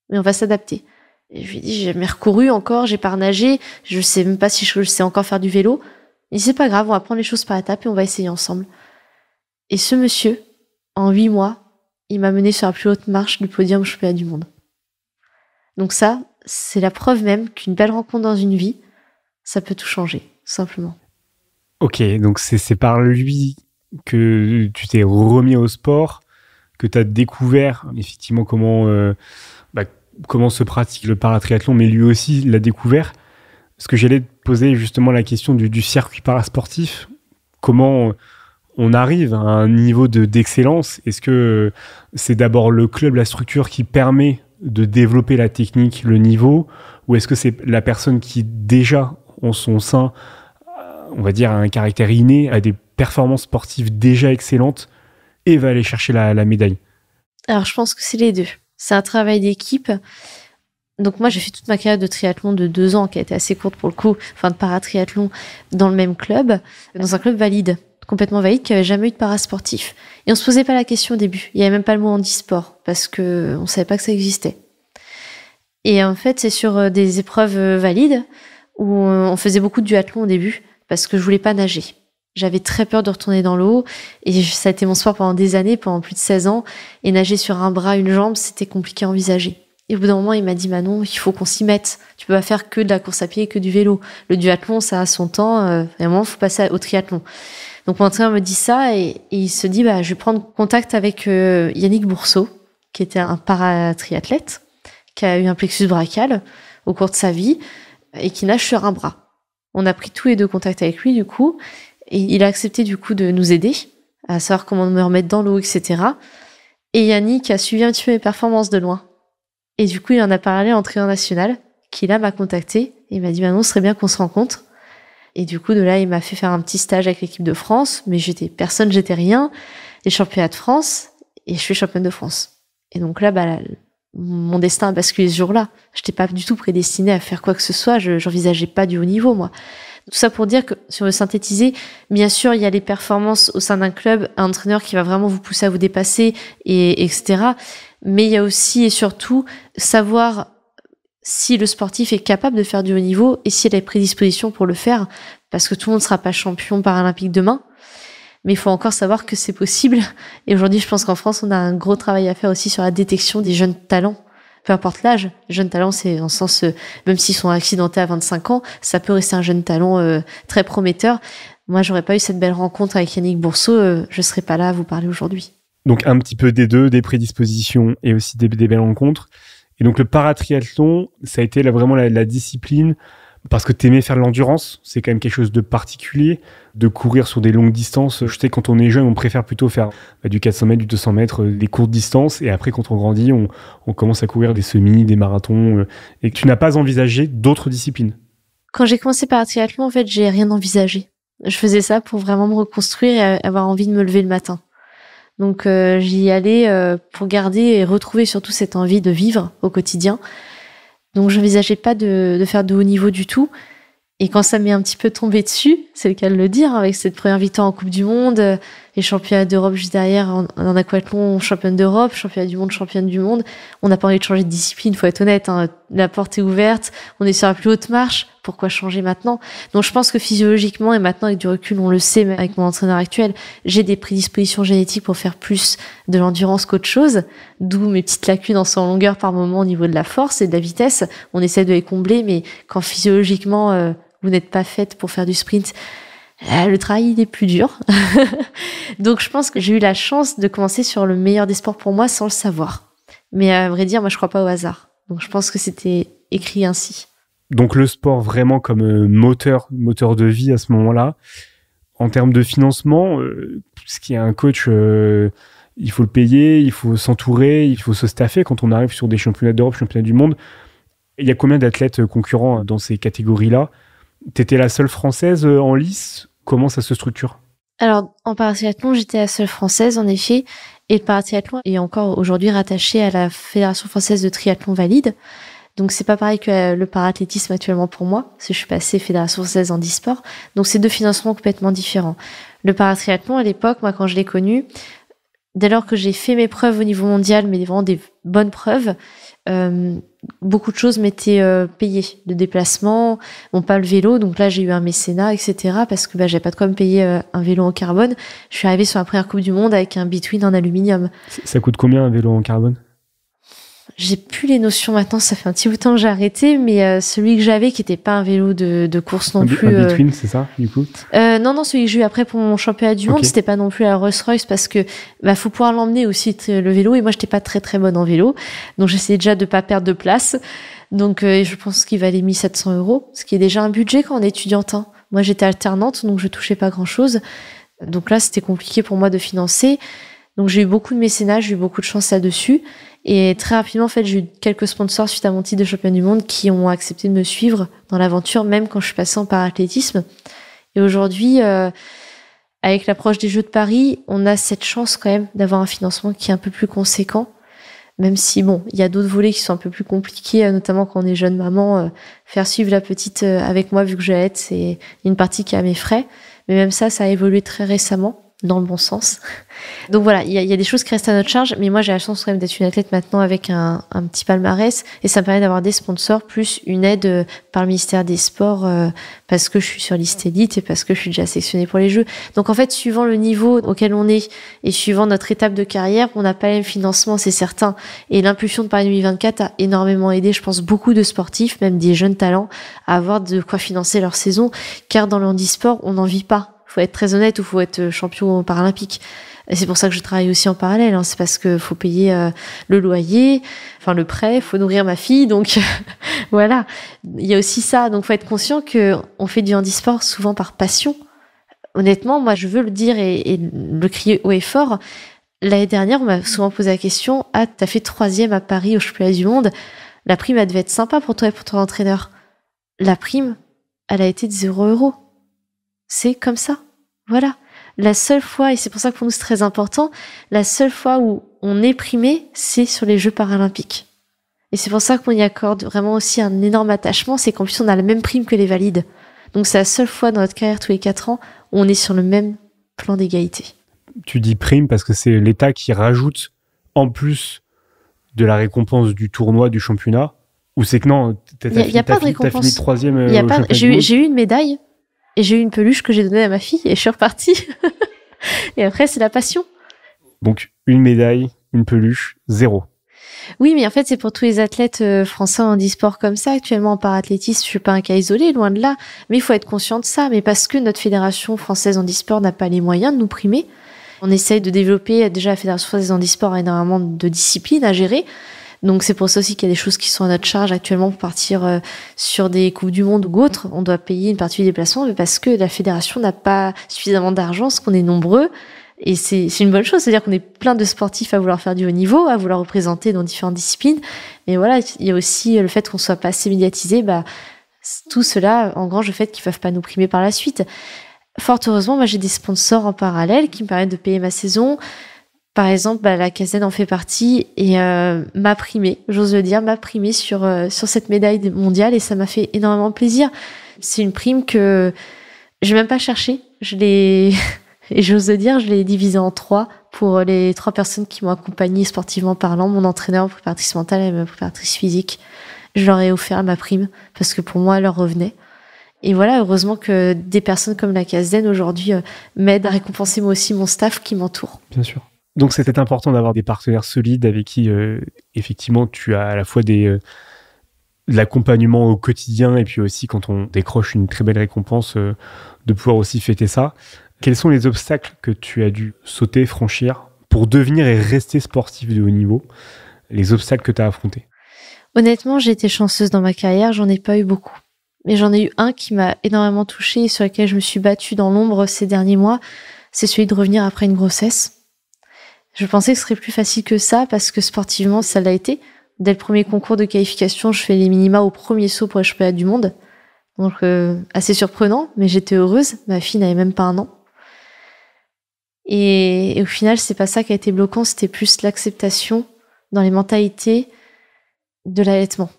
Mais on va s'adapter. Et je lui dis, j'ai jamais recouru encore, j'ai pas nagé, je sais même pas si je sais encore faire du vélo. Il dit, c'est pas grave, on va prendre les choses par étapes et on va essayer ensemble. Et ce monsieur, en 8 mois, il m'a mené sur la plus haute marche du podium championnat du monde. Donc ça, c'est la preuve même qu'une belle rencontre dans une vie, ça peut tout changer, tout simplement. Ok, donc c'est par lui que tu t'es remis au sport, que tu as découvert effectivement comment se pratique le paratriathlon, mais lui aussi l'a découvert. Parce que j'allais te poser justement la question du circuit parasportif. Comment on arrive à un niveau d'excellence? Est-ce que c'est d'abord le club, la structure qui permet de développer la technique, le niveau, ou est-ce que c'est la personne qui déjà en son sein, on va dire, a un caractère inné, a des performances sportives déjà excellentes et va aller chercher la médaille? Alors, je pense que c'est les deux. C'est un travail d'équipe. Donc moi, j'ai fait toute ma carrière de triathlon de 2 ans, qui a été assez courte pour le coup, enfin de paratriathlon, dans le même club, dans un club valide, complètement valide, qui avait jamais eu de parasportif. Et on se posait pas la question au début. Il y avait même pas le mot handisport, parce que on savait pas que ça existait. Et en fait, c'est sur des épreuves valides, où on faisait beaucoup de duathlon au début, parce que je voulais pas nager. J'avais très peur de retourner dans l'eau, et ça a été mon sport pendant des années, pendant plus de 16 ans, et nager sur un bras, une jambe, c'était compliqué à envisager. Et au bout d'un moment, il m'a dit, Manon, il faut qu'on s'y mette. Tu peux pas faire que de la course à pied et que du vélo. Le duathlon, ça a son temps. À un moment, il faut passer au triathlon. Donc, mon entraîneur me dit ça et il se dit, je vais prendre contact avec Yannick Bourseau, qui était un paratriathlète, qui a eu un plexus brachial au cours de sa vie et qui nage sur un bras. On a pris tous les deux contact avec lui, du coup, et il a accepté, du coup, de nous aider à savoir comment me remettre dans l'eau, etc. Et Yannick a suivi un petit peu mes performances de loin. Et du coup, il en a parlé en triathlon national, qui là m'a contacté et il m'a dit, Manon, ce serait bien qu'on se rencontre. Et du coup, de là, il m'a fait faire un petit stage avec l'équipe de France, mais j'étais rien, les championnats de France, et je suis championne de France. Et donc là, mon destin a basculé ce jour-là. Je n'étais pas du tout prédestinée à faire quoi que ce soit, j'envisageais pas du haut niveau, moi. Tout ça pour dire que, si on veut synthétiser, bien sûr, il y a les performances au sein d'un club, un entraîneur qui va vraiment vous pousser à vous dépasser, et etc. Mais il y a aussi et surtout savoir si le sportif est capable de faire du haut niveau et s'il a les prédispositions pour le faire, parce que tout le monde ne sera pas champion paralympique demain. Mais il faut encore savoir que c'est possible. Et aujourd'hui, je pense qu'en France, on a un gros travail à faire aussi sur la détection des jeunes talents. Peu importe l'âge, jeunes talents, c'est en sens, même s'ils sont accidentés à 25 ans, ça peut rester un jeune talent très prometteur. Moi, j'aurais pas eu cette belle rencontre avec Yannick Bourseau, je serais pas là à vous parler aujourd'hui. Donc un petit peu des deux, des prédispositions et aussi des belles rencontres. Et donc le paratriathlon, ça a été vraiment la discipline, parce que t'aimais faire de l'endurance, c'est quand même quelque chose de particulier, de courir sur des longues distances. Je sais, quand on est jeune, on préfère plutôt faire du 400 mètres, du 200 mètres, des courtes distances, et après quand on grandit, on commence à courir des semis, des marathons, et tu n'as pas envisagé d'autres disciplines. Quand j'ai commencé paratriathlon, en fait, j'ai rien envisagé. Je faisais ça pour vraiment me reconstruire et avoir envie de me lever le matin. Donc j'y allais pour garder et retrouver surtout cette envie de vivre au quotidien. Donc j'envisageais pas de faire de haut niveau du tout. Et quand ça m'est un petit peu tombé dessus, c'est le cas de le dire, avec cette première victoire en Coupe du Monde, les championnats d'Europe juste derrière, en aquathlon, championne d'Europe, championne du monde, on n'a pas envie de changer de discipline, faut être honnête, hein. La porte est ouverte, on est sur la plus haute marche, pourquoi changer maintenant? Donc je pense que physiologiquement, et maintenant avec du recul, on le sait, même avec mon entraîneur actuel, j'ai des prédispositions génétiques pour faire plus de l'endurance qu'autre chose, d'où mes petites lacunes en longueur par moment au niveau de la force et de la vitesse. On essaie de les combler, mais quand physiologiquement, vous n'êtes pas faite pour faire du sprint, le travail il est plus dur. Donc je pense que j'ai eu la chance de commencer sur le meilleur des sports pour moi sans le savoir. Mais à vrai dire, moi je crois pas au hasard. Donc je pense que c'était écrit ainsi. Donc le sport vraiment comme moteur de vie à ce moment-là. En termes de financement, ce qui est un coach, il faut le payer, il faut s'entourer, il faut se staffer quand on arrive sur des championnats d'Europe, championnats du monde. Il y a combien d'athlètes concurrents dans ces catégories-là? T'étais la seule française en lice? Comment ça se structure? Alors, en paratriathlon, j'étais la seule française, en effet. Et le paratriathlon est encore aujourd'hui rattaché à la Fédération française de triathlon valide. Donc, c'est pas pareil que le parathlétisme actuellement pour moi, parce que je suis passée Fédération française handisport. Donc, c'est deux financements complètement différents. Le paratriathlon, à l'époque, moi, quand je l'ai connu, dès lors que j'ai fait mes preuves au niveau mondial, mais vraiment des bonnes preuves, beaucoup de choses m'étaient payées, de déplacement, pas le vélo, donc là j'ai eu un mécénat, etc. parce que j'avais pas de quoi me payer un vélo en carbone. Je suis arrivée sur la première Coupe du Monde avec un between en aluminium. Ça coûte combien un vélo en carbone? J'ai plus les notions maintenant, ça fait un petit bout de temps que j'ai arrêté, mais celui que j'avais, qui était pas un vélo de course non plus. Un between, c'est ça, du coup? Non, celui que j'ai eu après pour mon championnat du monde, c'était pas non plus la Rolls-Royce, parce que faut pouvoir l'emmener aussi le vélo, et moi j'étais pas très très bonne en vélo, donc j'essayais déjà de pas perdre de place. Donc je pense qu'il valait 1 700 €, ce qui est déjà un budget quand on est étudiante. Hein. Moi j'étais alternante, donc je touchais pas grand chose. Donc là c'était compliqué pour moi de financer. Donc j'ai eu beaucoup de mécénat, j'ai eu beaucoup de chance là-dessus. Et très rapidement, en fait, j'ai eu quelques sponsors suite à mon titre de championne du monde qui ont accepté de me suivre dans l'aventure, même quand je suis passée en parathlétisme. Et aujourd'hui, avec l'approche des Jeux de Paris, on a cette chance quand même d'avoir un financement qui est un peu plus conséquent. Même si, bon, il y a d'autres volets qui sont un peu plus compliqués, notamment quand on est jeune maman, faire suivre la petite avec moi, vu que je l'aide, c'est une partie qui est à mes frais. Mais même ça a évolué très récemment, dans le bon sens. Donc voilà, il y a des choses qui restent à notre charge, mais moi j'ai la chance quand même d'être une athlète maintenant avec un petit palmarès, et ça me permet d'avoir des sponsors, plus une aide par le ministère des Sports, parce que je suis sur liste élite et parce que je suis déjà sélectionnée pour les Jeux. Donc en fait, suivant le niveau auquel on est, et suivant notre étape de carrière, on n'a pas le même financement, c'est certain. Et l'impulsion de Paris 2024 a énormément aidé, je pense, beaucoup de sportifs, même des jeunes talents, à avoir de quoi financer leur saison, car dans le handisport, on n'en vit pas. Faut être très honnête, ou faut être champion paralympique. Et c'est pour ça que je travaille aussi en parallèle, hein. C'est parce que faut payer le loyer, enfin le prêt, faut nourrir ma fille, donc voilà. Il y a aussi ça, donc faut être conscient que on fait du handisport souvent par passion. Honnêtement, moi je veux le dire et le crier haut et fort. L'année dernière, on m'a souvent posé la question: ah, t'as fait 3e à Paris au championnat du monde, la prime elle devait être sympa pour toi et pour ton entraîneur. La prime, elle a été de 0 €. C'est comme ça. Voilà. La seule fois, et c'est pour ça que pour nous c'est très important, la seule fois où on est primé, c'est sur les Jeux paralympiques. Et c'est pour ça qu'on y accorde vraiment aussi un énorme attachement, c'est qu'en plus on a la même prime que les valides. Donc c'est la seule fois dans notre carrière tous les 4 ans où on est sur le même plan d'égalité. Tu dis prime parce que c'est l'État qui rajoute, en plus de la récompense du tournoi, du championnat, ou c'est que non, il n'y a pas de récompense. T'as fini 3e y a pas, j'ai eu une médaille, et j'ai eu une peluche que j'ai donnée à ma fille, et je suis repartie. Et après, c'est la passion. Donc, une médaille, une peluche, 0. Oui, mais en fait, c'est pour tous les athlètes français en handisport comme ça. Actuellement, en parathlétisme, je suis pas un cas isolé, loin de là. Mais il faut être conscient de ça. Mais parce que notre fédération française handisport n'a pas les moyens de nous primer, on essaye de développer. Déjà, la fédération française handisport a énormément de disciplines à gérer. Donc c'est pour ça aussi qu'il y a des choses qui sont à notre charge actuellement pour partir sur des Coupes du Monde ou autres. On doit payer une partie du déplacement, mais parce que la fédération n'a pas suffisamment d'argent, parce qu'on est nombreux. Et c'est une bonne chose, c'est-à-dire qu'on est plein de sportifs à vouloir faire du haut niveau, à vouloir représenter dans différentes disciplines. Mais voilà, il y a aussi le fait qu'on soit pas assez médiatisé. Tout cela engrange le fait qu'ils peuvent pas nous primer par la suite. Fort heureusement, moi j'ai des sponsors en parallèle qui me permettent de payer ma saison. Par exemple, la Casden en fait partie et m'a primé, j'ose le dire, m'a primé sur cette médaille mondiale, et ça m'a fait énormément plaisir. C'est une prime que je n'ai même pas cherchée. Et j'ose le dire, je l'ai divisée en 3 pour les 3 personnes qui m'ont accompagnée sportivement parlant, mon entraîneur, préparatrice mentale et ma préparatrice physique. Je leur ai offert ma prime parce que pour moi, elle leur revenait. Et voilà, heureusement que des personnes comme la Casden aujourd'hui m'aident à récompenser moi aussi mon staff qui m'entoure. Bien sûr. Donc c'était important d'avoir des partenaires solides avec qui, effectivement, tu as à la fois de l'accompagnement au quotidien, et puis aussi quand on décroche une très belle récompense, de pouvoir aussi fêter ça. Quels sont les obstacles que tu as dû sauter, franchir, pour devenir et rester sportif de haut niveau? Les obstacles que tu as affrontés? Honnêtement, j'ai été chanceuse dans ma carrière, j'en ai pas eu beaucoup. Mais j'en ai eu un qui m'a énormément touchée et sur lequel je me suis battue dans l'ombre ces derniers mois, c'est celui de revenir après une grossesse. Je pensais que ce serait plus facile que ça parce que sportivement, ça l'a été. Dès le premier concours de qualification, je fais les minima au premier saut pour les championnats du monde. Donc, assez surprenant, mais j'étais heureuse. Ma fille n'avait même pas 1 an. Et au final, c'est pas ça qui a été bloquant, c'était plus l'acceptation dans les mentalités de l'allaitement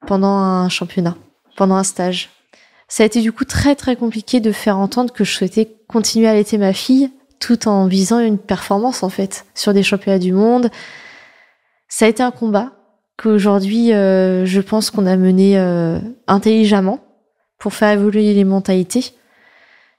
pendant un championnat, pendant un stage. Ça a été du coup très très compliqué de faire entendre que je souhaitais continuer à allaiter ma fille tout en visant une performance en fait sur des championnats du monde. Ça a été un combat qu'aujourd'hui je pense qu'on a mené intelligemment pour faire évoluer les mentalités.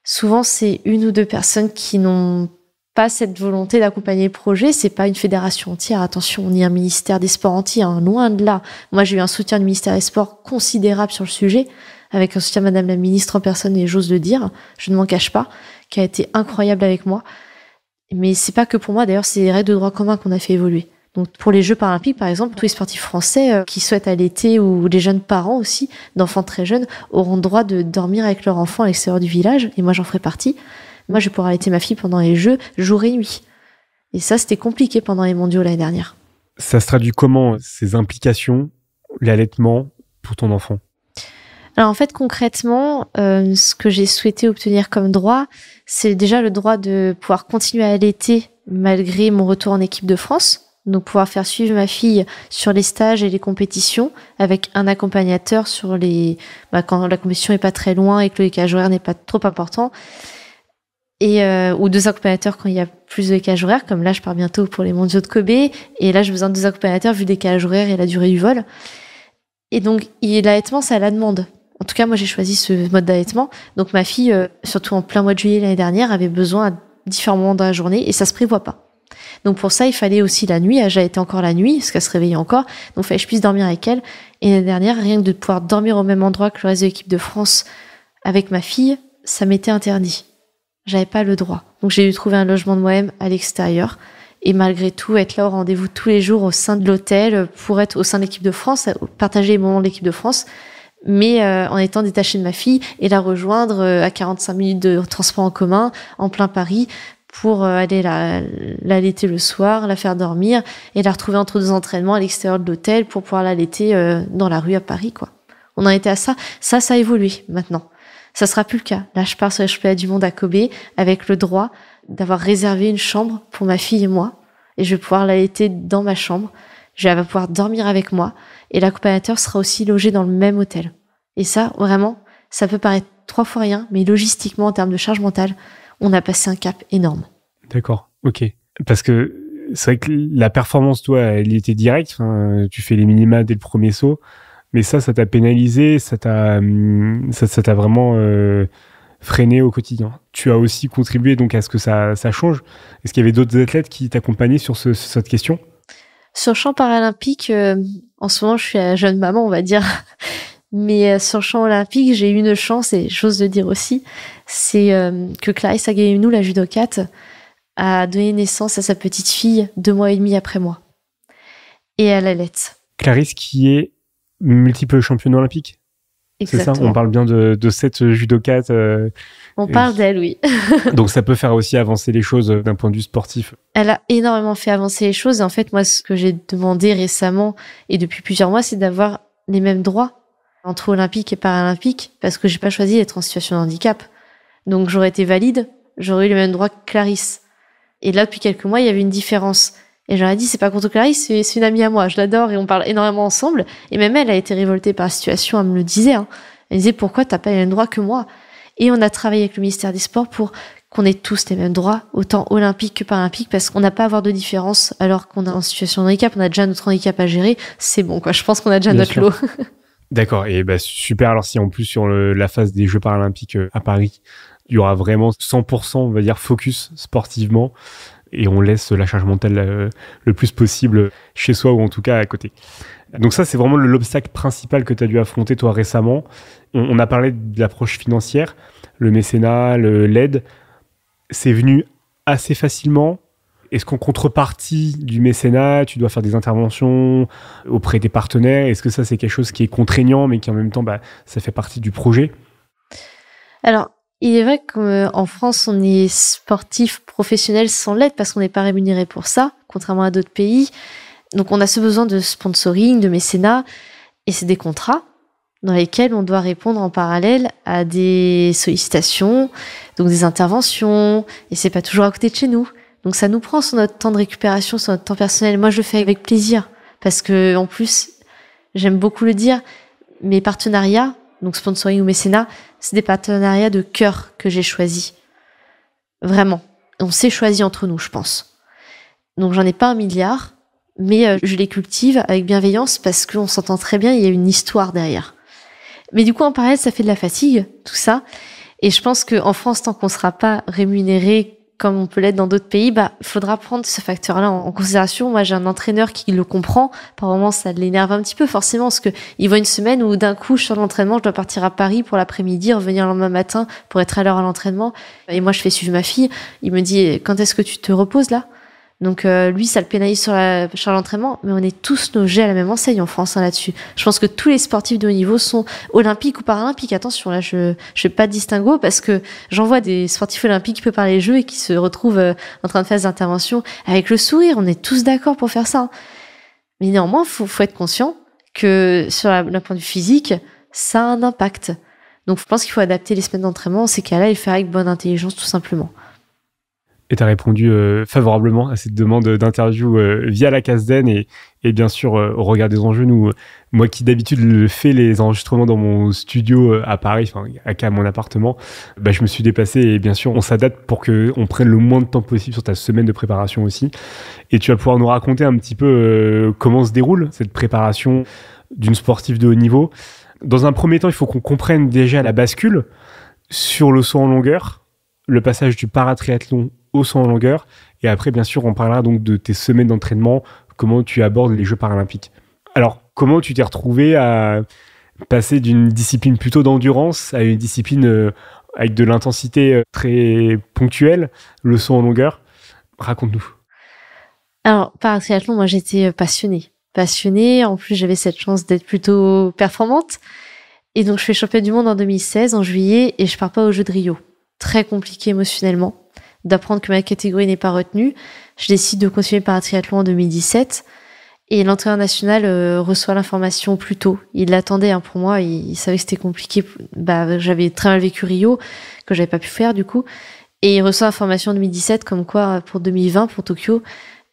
Souvent c'est 1 ou 2 personnes qui n'ont pas cette volonté d'accompagner le projet. C'est pas une fédération entière, attention, on est un ministère des Sports entier, hein, loin de là. Moi j'ai eu un soutien du ministère des Sports considérable sur le sujet, avec un soutien de Madame la Ministre en personne, et j'ose le dire, je ne m'en cache pas, qui a été incroyable avec moi. Mais c'est pas que pour moi, d'ailleurs, c'est les règles de droit commun qu'on a fait évoluer. Donc pour les Jeux paralympiques, par exemple, tous les sportifs français qui souhaitent allaiter, ou les jeunes parents aussi, d'enfants très jeunes, auront le droit de dormir avec leur enfant à l'extérieur du village, et moi j'en ferai partie. Moi je vais pouvoir allaiter ma fille pendant les Jeux, jour et nuit. Et ça, c'était compliqué pendant les mondiaux l'année dernière. Ça se traduit comment, ces implications, l'allaitement pour ton enfant? Alors en fait, concrètement, ce que j'ai souhaité obtenir comme droit, c'est déjà le droit de pouvoir continuer à allaiter malgré mon retour en équipe de France. Donc pouvoir faire suivre ma fille sur les stages et les compétitions avec un accompagnateur sur quand la compétition est pas très loin et que le décalage horaire n'est pas trop important. Ou 2 accompagnateurs quand il y a plus de décalage horaire, comme là je pars bientôt pour les mondiaux de Kobe, et là j'ai besoin de 2 accompagnateurs vu le décalage horaire et la durée du vol. Et donc l'allaitement, c'est à la demande. En tout cas, moi j'ai choisi ce mode d'allaitement. Donc ma fille, surtout en plein mois de juillet l'année dernière, avait besoin à différents moments dans la journée et ça se prévoit pas. Donc pour ça, il fallait aussi la nuit. Elle été encore la nuit, parce qu'elle se réveillait encore. Donc il fallait que je puisse dormir avec elle. Et l'année dernière, rien que de pouvoir dormir au même endroit que le reste de l'équipe de France avec ma fille, ça m'était interdit. J'avais pas le droit. Donc j'ai dû trouver un logement de moi-même à l'extérieur. Et malgré tout, être là au rendez-vous tous les jours au sein de l'hôtel pour être au sein de l'équipe de France, partager les moments de l'équipe de France, mais en étant détachée de ma fille et la rejoindre à 45 minutes de transport en commun en plein Paris pour aller l'allaiter le soir, la faire dormir et la retrouver entre 2 entraînements à l'extérieur de l'hôtel pour pouvoir l'allaiter dans la rue à Paris, quoi. On en était à ça. Ça a évolué maintenant. Ça sera plus le cas. Là, je pars sur les championnats du monde à Kobe avec le droit d'avoir réservé une chambre pour ma fille et moi et je vais pouvoir l'allaiter dans ma chambre. Elle va pouvoir dormir avec moi et l'accompagnateur sera aussi logé dans le même hôtel. Et ça, vraiment, ça peut paraître 3 fois rien, mais logistiquement, en termes de charge mentale, on a passé un cap énorme. D'accord, ok. Parce que c'est vrai que la performance, toi, elle était directe. Enfin, tu fais les minima dès le premier saut, mais ça t'a pénalisé, ça t'a vraiment freiné au quotidien. Tu as aussi contribué donc à ce que ça change. Est-ce qu'il y avait d'autres athlètes qui t'accompagnaient sur cette question? Sur le champ paralympique, en ce moment, je suis la jeune maman, on va dire. Mais sur le champ olympique, j'ai eu une chance, et j'ose le dire aussi, c'est que Clarisse Agayemnou, la judokate, a donné naissance à sa petite fille 2 mois et demi après moi. Et elle allait. Clarisse qui est multiple championne olympique. Exactement. C'est ça, on parle bien de cette judokate. On parle d'elle, oui. Donc ça peut faire aussi avancer les choses d'un point de vue sportif. Elle a énormément fait avancer les choses. Et en fait, moi, ce que j'ai demandé récemment et depuis plusieurs mois, c'est d'avoir les mêmes droits entre olympique et paralympique, parce que j'ai pas choisi d'être en situation de handicap. Donc j'aurais été valide, j'aurais eu les mêmes droits que Clarisse. Et là, depuis quelques mois, il y avait une différence. Et j'aurais dit, c'est pas contre Clarisse, c'est une amie à moi, je l'adore et on parle énormément ensemble. Et même elle a été révoltée par la situation, elle me le disait. Elle disait, pourquoi t'as pas les mêmes droits que moi? Et on a travaillé avec le ministère des Sports pour qu'on ait tous les mêmes droits, autant olympiques que paralympiques, parce qu'on n'a pas à avoir de différence alors qu'on est en situation de handicap, on a déjà notre handicap à gérer, c'est bon, quoi. Je pense qu'on a déjà notre lot. D'accord, et super. Alors si en plus sur la phase des Jeux paralympiques à Paris, il y aura vraiment 100%, on va dire, focus sportivement, et on laisse la charge mentale le plus possible chez soi, ou en tout cas à côté. Donc ça, c'est vraiment l'obstacle principal que tu as dû affronter toi récemment. On a parlé de l'approche financière, le mécénat, l'aide. C'est venu assez facilement. Est-ce qu'en contrepartie du mécénat, tu dois faire des interventions auprès des partenaires? Est-ce que ça, c'est quelque chose qui est contraignant, mais qui en même temps, ça fait partie du projet? Alors, il est vrai qu'en France, on est sportif professionnel sans l'aide parce qu'on n'est pas rémunéré pour ça, contrairement à d'autres pays. Donc, on a ce besoin de sponsoring, de mécénat, et c'est des contrats dans lesquels on doit répondre en parallèle à des sollicitations, donc des interventions, et c'est pas toujours à côté de chez nous. Donc ça nous prend sur notre temps de récupération, sur notre temps personnel. Moi, je le fais avec plaisir parce que en plus, j'aime beaucoup le dire, mes partenariats, donc sponsoring ou mécénat, c'est des partenariats de cœur que j'ai choisis. Vraiment. On s'est choisi entre nous, je pense. Donc j'en ai pas 1 milliard, mais je les cultive avec bienveillance parce qu'on s'entend très bien, il y a une histoire derrière. Mais du coup, en parallèle, ça fait de la fatigue, tout ça. Et je pense qu'en France, tant qu'on sera pas rémunéré comme on peut l'être dans d'autres pays, faudra prendre ce facteur-là en considération. Moi, j'ai un entraîneur qui le comprend. Par moments, ça l'énerve un petit peu, forcément, parce que il voit une semaine où d'un coup, je suis sur l'entraînement, je dois partir à Paris pour l'après-midi, revenir le lendemain matin pour être à l'heure à l'entraînement. Et moi, je fais suivre ma fille. Il me dit, quand est-ce que tu te reposes là? Donc lui, ça le pénalise sur la charge d'entraînement, mais on est tous logés à la même enseigne en France là-dessus. Je pense que tous les sportifs de haut niveau sont olympiques ou paralympiques. Attention, là, je fais pas de distinguo parce que j'en vois des sportifs olympiques qui préparent les Jeux et qui se retrouvent en train de faire des interventions avec le sourire. On est tous d'accord pour faire ça. Mais néanmoins, faut être conscient que sur le point de vue physique, ça a un impact. Donc je pense qu'il faut adapter les semaines d'entraînement. Ces cas-là, et le faire avec bonne intelligence, tout simplement. Et tu as répondu favorablement à cette demande d'interview via la CASDEN et bien sûr au regard des enjeux. Moi qui d'habitude fais les enregistrements dans mon studio à Paris, à mon appartement, je me suis déplacé et bien sûr on s'adapte pour qu'on prenne le moins de temps possible sur ta semaine de préparation aussi. Et tu vas pouvoir nous raconter un petit peu comment se déroule cette préparation d'une sportive de haut niveau. Dans un premier temps, il faut qu'on comprenne déjà la bascule sur le saut en longueur, le passage du paratriathlon au saut en longueur. Et après, bien sûr, on parlera donc de tes semaines d'entraînement, comment tu abordes les Jeux paralympiques. Alors, comment tu t'es retrouvé à passer d'une discipline plutôt d'endurance à une discipline avec de l'intensité très ponctuelle, le saut en longueur? Raconte-nous. Alors, paratriathlon, moi, j'étais passionnée. En plus, j'avais cette chance d'être plutôt performante. Et donc, je fais championne du monde en 2016, en juillet, et je pars pas aux Jeux de Rio. Très compliqué émotionnellement d'apprendre que ma catégorie n'est pas retenue. Je décide de continuer par un triathlon en 2017 et l'entraîneur national reçoit l'information plus tôt. Il l'attendait pour moi, il savait que c'était compliqué. J'avais très mal vécu Rio, que j'avais pas pu faire du coup. Et il reçoit l'information en 2017 comme quoi pour 2020, pour Tokyo,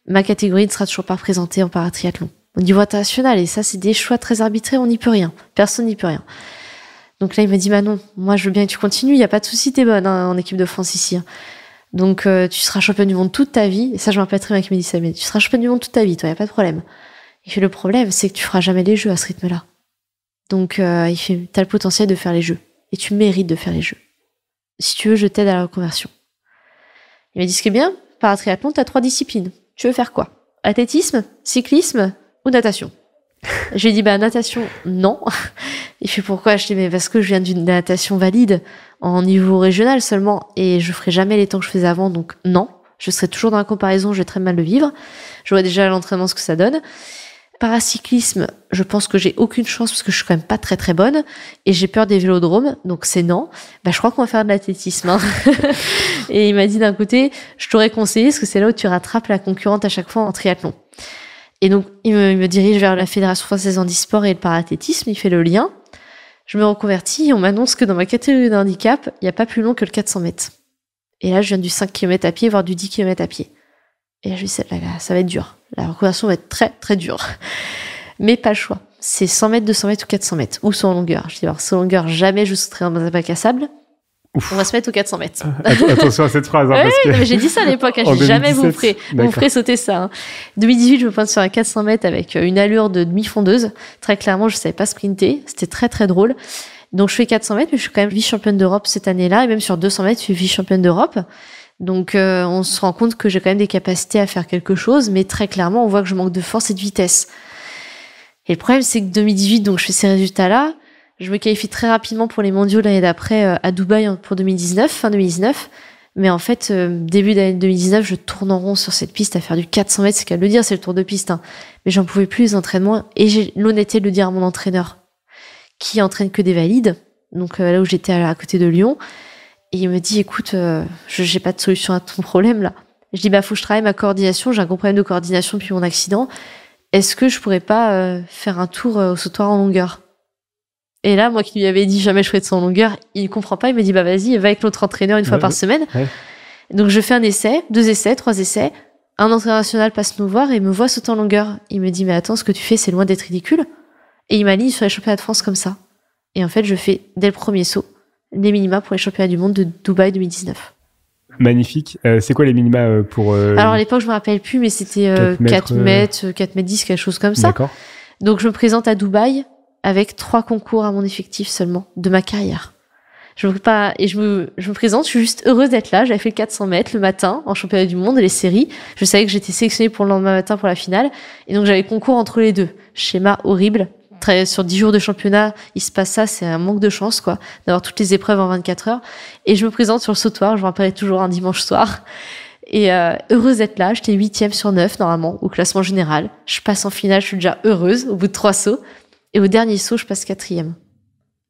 ma catégorie ne sera toujours pas représentée en paratriathlon au niveau international. Et ça, c'est des choix très arbitraires, on n'y peut rien. Personne n'y peut rien. Donc là, il m'a dit, non, moi je veux bien que tu continues, il n'y a pas de souci, t'es bonne en équipe de France ici. Donc tu seras championne du monde toute ta vie. Et ça, je me rappelle très bien qu'il m'a dit ça, mais tu seras championne du monde toute ta vie, toi, il n'y a pas de problème. Il fait, le problème, c'est que tu feras jamais les Jeux à ce rythme-là. Donc il fait, t'as le potentiel de faire les Jeux. Et tu mérites de faire les Jeux. Si tu veux, je t'aide à la reconversion. Il m'a dit, ce qui est bien, paratriathlon, t'as 3 disciplines. Tu veux faire quoi? Athlétisme, cyclisme ou natation? Je lui ai dit, natation, non. Il fait, pourquoi? Je lui ai dit, mais parce que je viens d'une natation valide en niveau régional seulement et je ferai jamais les temps que je faisais avant, donc non. Je serai toujours dans la comparaison, je vais très mal le vivre. Je vois déjà à l'entraînement ce que ça donne. Paracyclisme, je pense que j'ai aucune chance parce que je suis quand même pas très très bonne et j'ai peur des vélodromes, donc c'est non. Je crois qu'on va faire de l'athlétisme. Et il m'a dit d'un côté, je t'aurais conseillé parce que c'est là où tu rattrapes la concurrente à chaque fois en triathlon. Et donc, il me dirige vers la Fédération française handisport et le parathlétisme, il fait le lien. Je me reconvertis et on m'annonce que dans ma catégorie de handicap, il n'y a pas plus long que le 400 mètres. Et là, je viens du 5 km à pied, voire du 10 km à pied. Et là, je me dis, ça va être dur. La reconversion va être très, très dure. Mais pas le choix. C'est 100 mètres, 200 mètres ou 400 mètres. Ou saut en longueur. Je dis, alors, saut en longueur, jamais je sauterai dans un bac à sable. Ouf. On va se mettre aux 400 mètres. Attention à cette phrase. Parce que... j'ai dit ça à l'époque. J'ai jamais vous ferez sauter ça. 2018, je me pointe sur un 400 mètres avec une allure de demi-fondeuse. Très clairement, je savais pas sprinter. C'était très, très drôle. Donc, je fais 400 mètres, mais je suis quand même vice-championne d'Europe cette année-là. Et même sur 200 mètres, je suis vice-championne d'Europe. Donc, on se rend compte que j'ai quand même des capacités à faire quelque chose. Mais très clairement, on voit que je manque de force et de vitesse. Et le problème, c'est que 2018, donc, je fais ces résultats-là. Je me qualifie très rapidement pour les mondiaux l'année d'après à Dubaï pour 2019, fin 2019. Mais en fait, début d'année 2019, je tourne en rond sur cette piste à faire du 400 mètres. C'est qu'à le dire, c'est le tour de piste. Mais j'en pouvais plus les entraînements. Et j'ai l'honnêteté de le dire à mon entraîneur, qui entraîne que des valides. Donc là où j'étais à côté de Lyon. Et il me dit, écoute, j'ai pas de solution à ton problème là. Je dis, faut que je travaille ma coordination. J'ai un gros problème de coordination depuis mon accident. Est-ce que je pourrais pas faire un tour au sautoir en longueur? Et là, moi qui lui avais dit jamais je ferais de saut en longueur, il comprend pas, il me dit vas-y, va avec notre entraîneur une fois par semaine. Ouais. Donc je fais un essai, 2 essais, 3 essais, un entraîneur national passe nous voir et me voit sauter en longueur. Il me dit mais attends, ce que tu fais c'est loin d'être ridicule. Et il m'aligne sur les championnats de France comme ça. Et en fait, je fais dès le premier saut les minima pour les championnats du monde de Dubaï 2019. Magnifique. C'est quoi les minima pour Alors à l'époque, je me rappelle plus, mais c'était 4 mètres 10, quelque chose comme ça. D'accord. Donc je me présente à Dubaï avec 3 concours à mon effectif seulement de ma carrière. Je me présente, je suis juste heureuse d'être là. J'avais fait le 400 mètres le matin en championnat du monde, les séries. Je savais que j'étais sélectionnée pour le lendemain matin pour la finale. Et donc j'avais concours entre les deux. Schéma horrible. Sur 10 jours de championnat, il se passe ça, c'est un manque de chance, quoi, d'avoir toutes les épreuves en 24 heures. Et je me présente sur le sautoir, je me rappelle toujours un dimanche soir. Et heureuse d'être là, j'étais 8e sur 9 normalement au classement général. Je passe en finale, je suis déjà heureuse au bout de 3 sauts. Et au dernier saut, je passe 4e.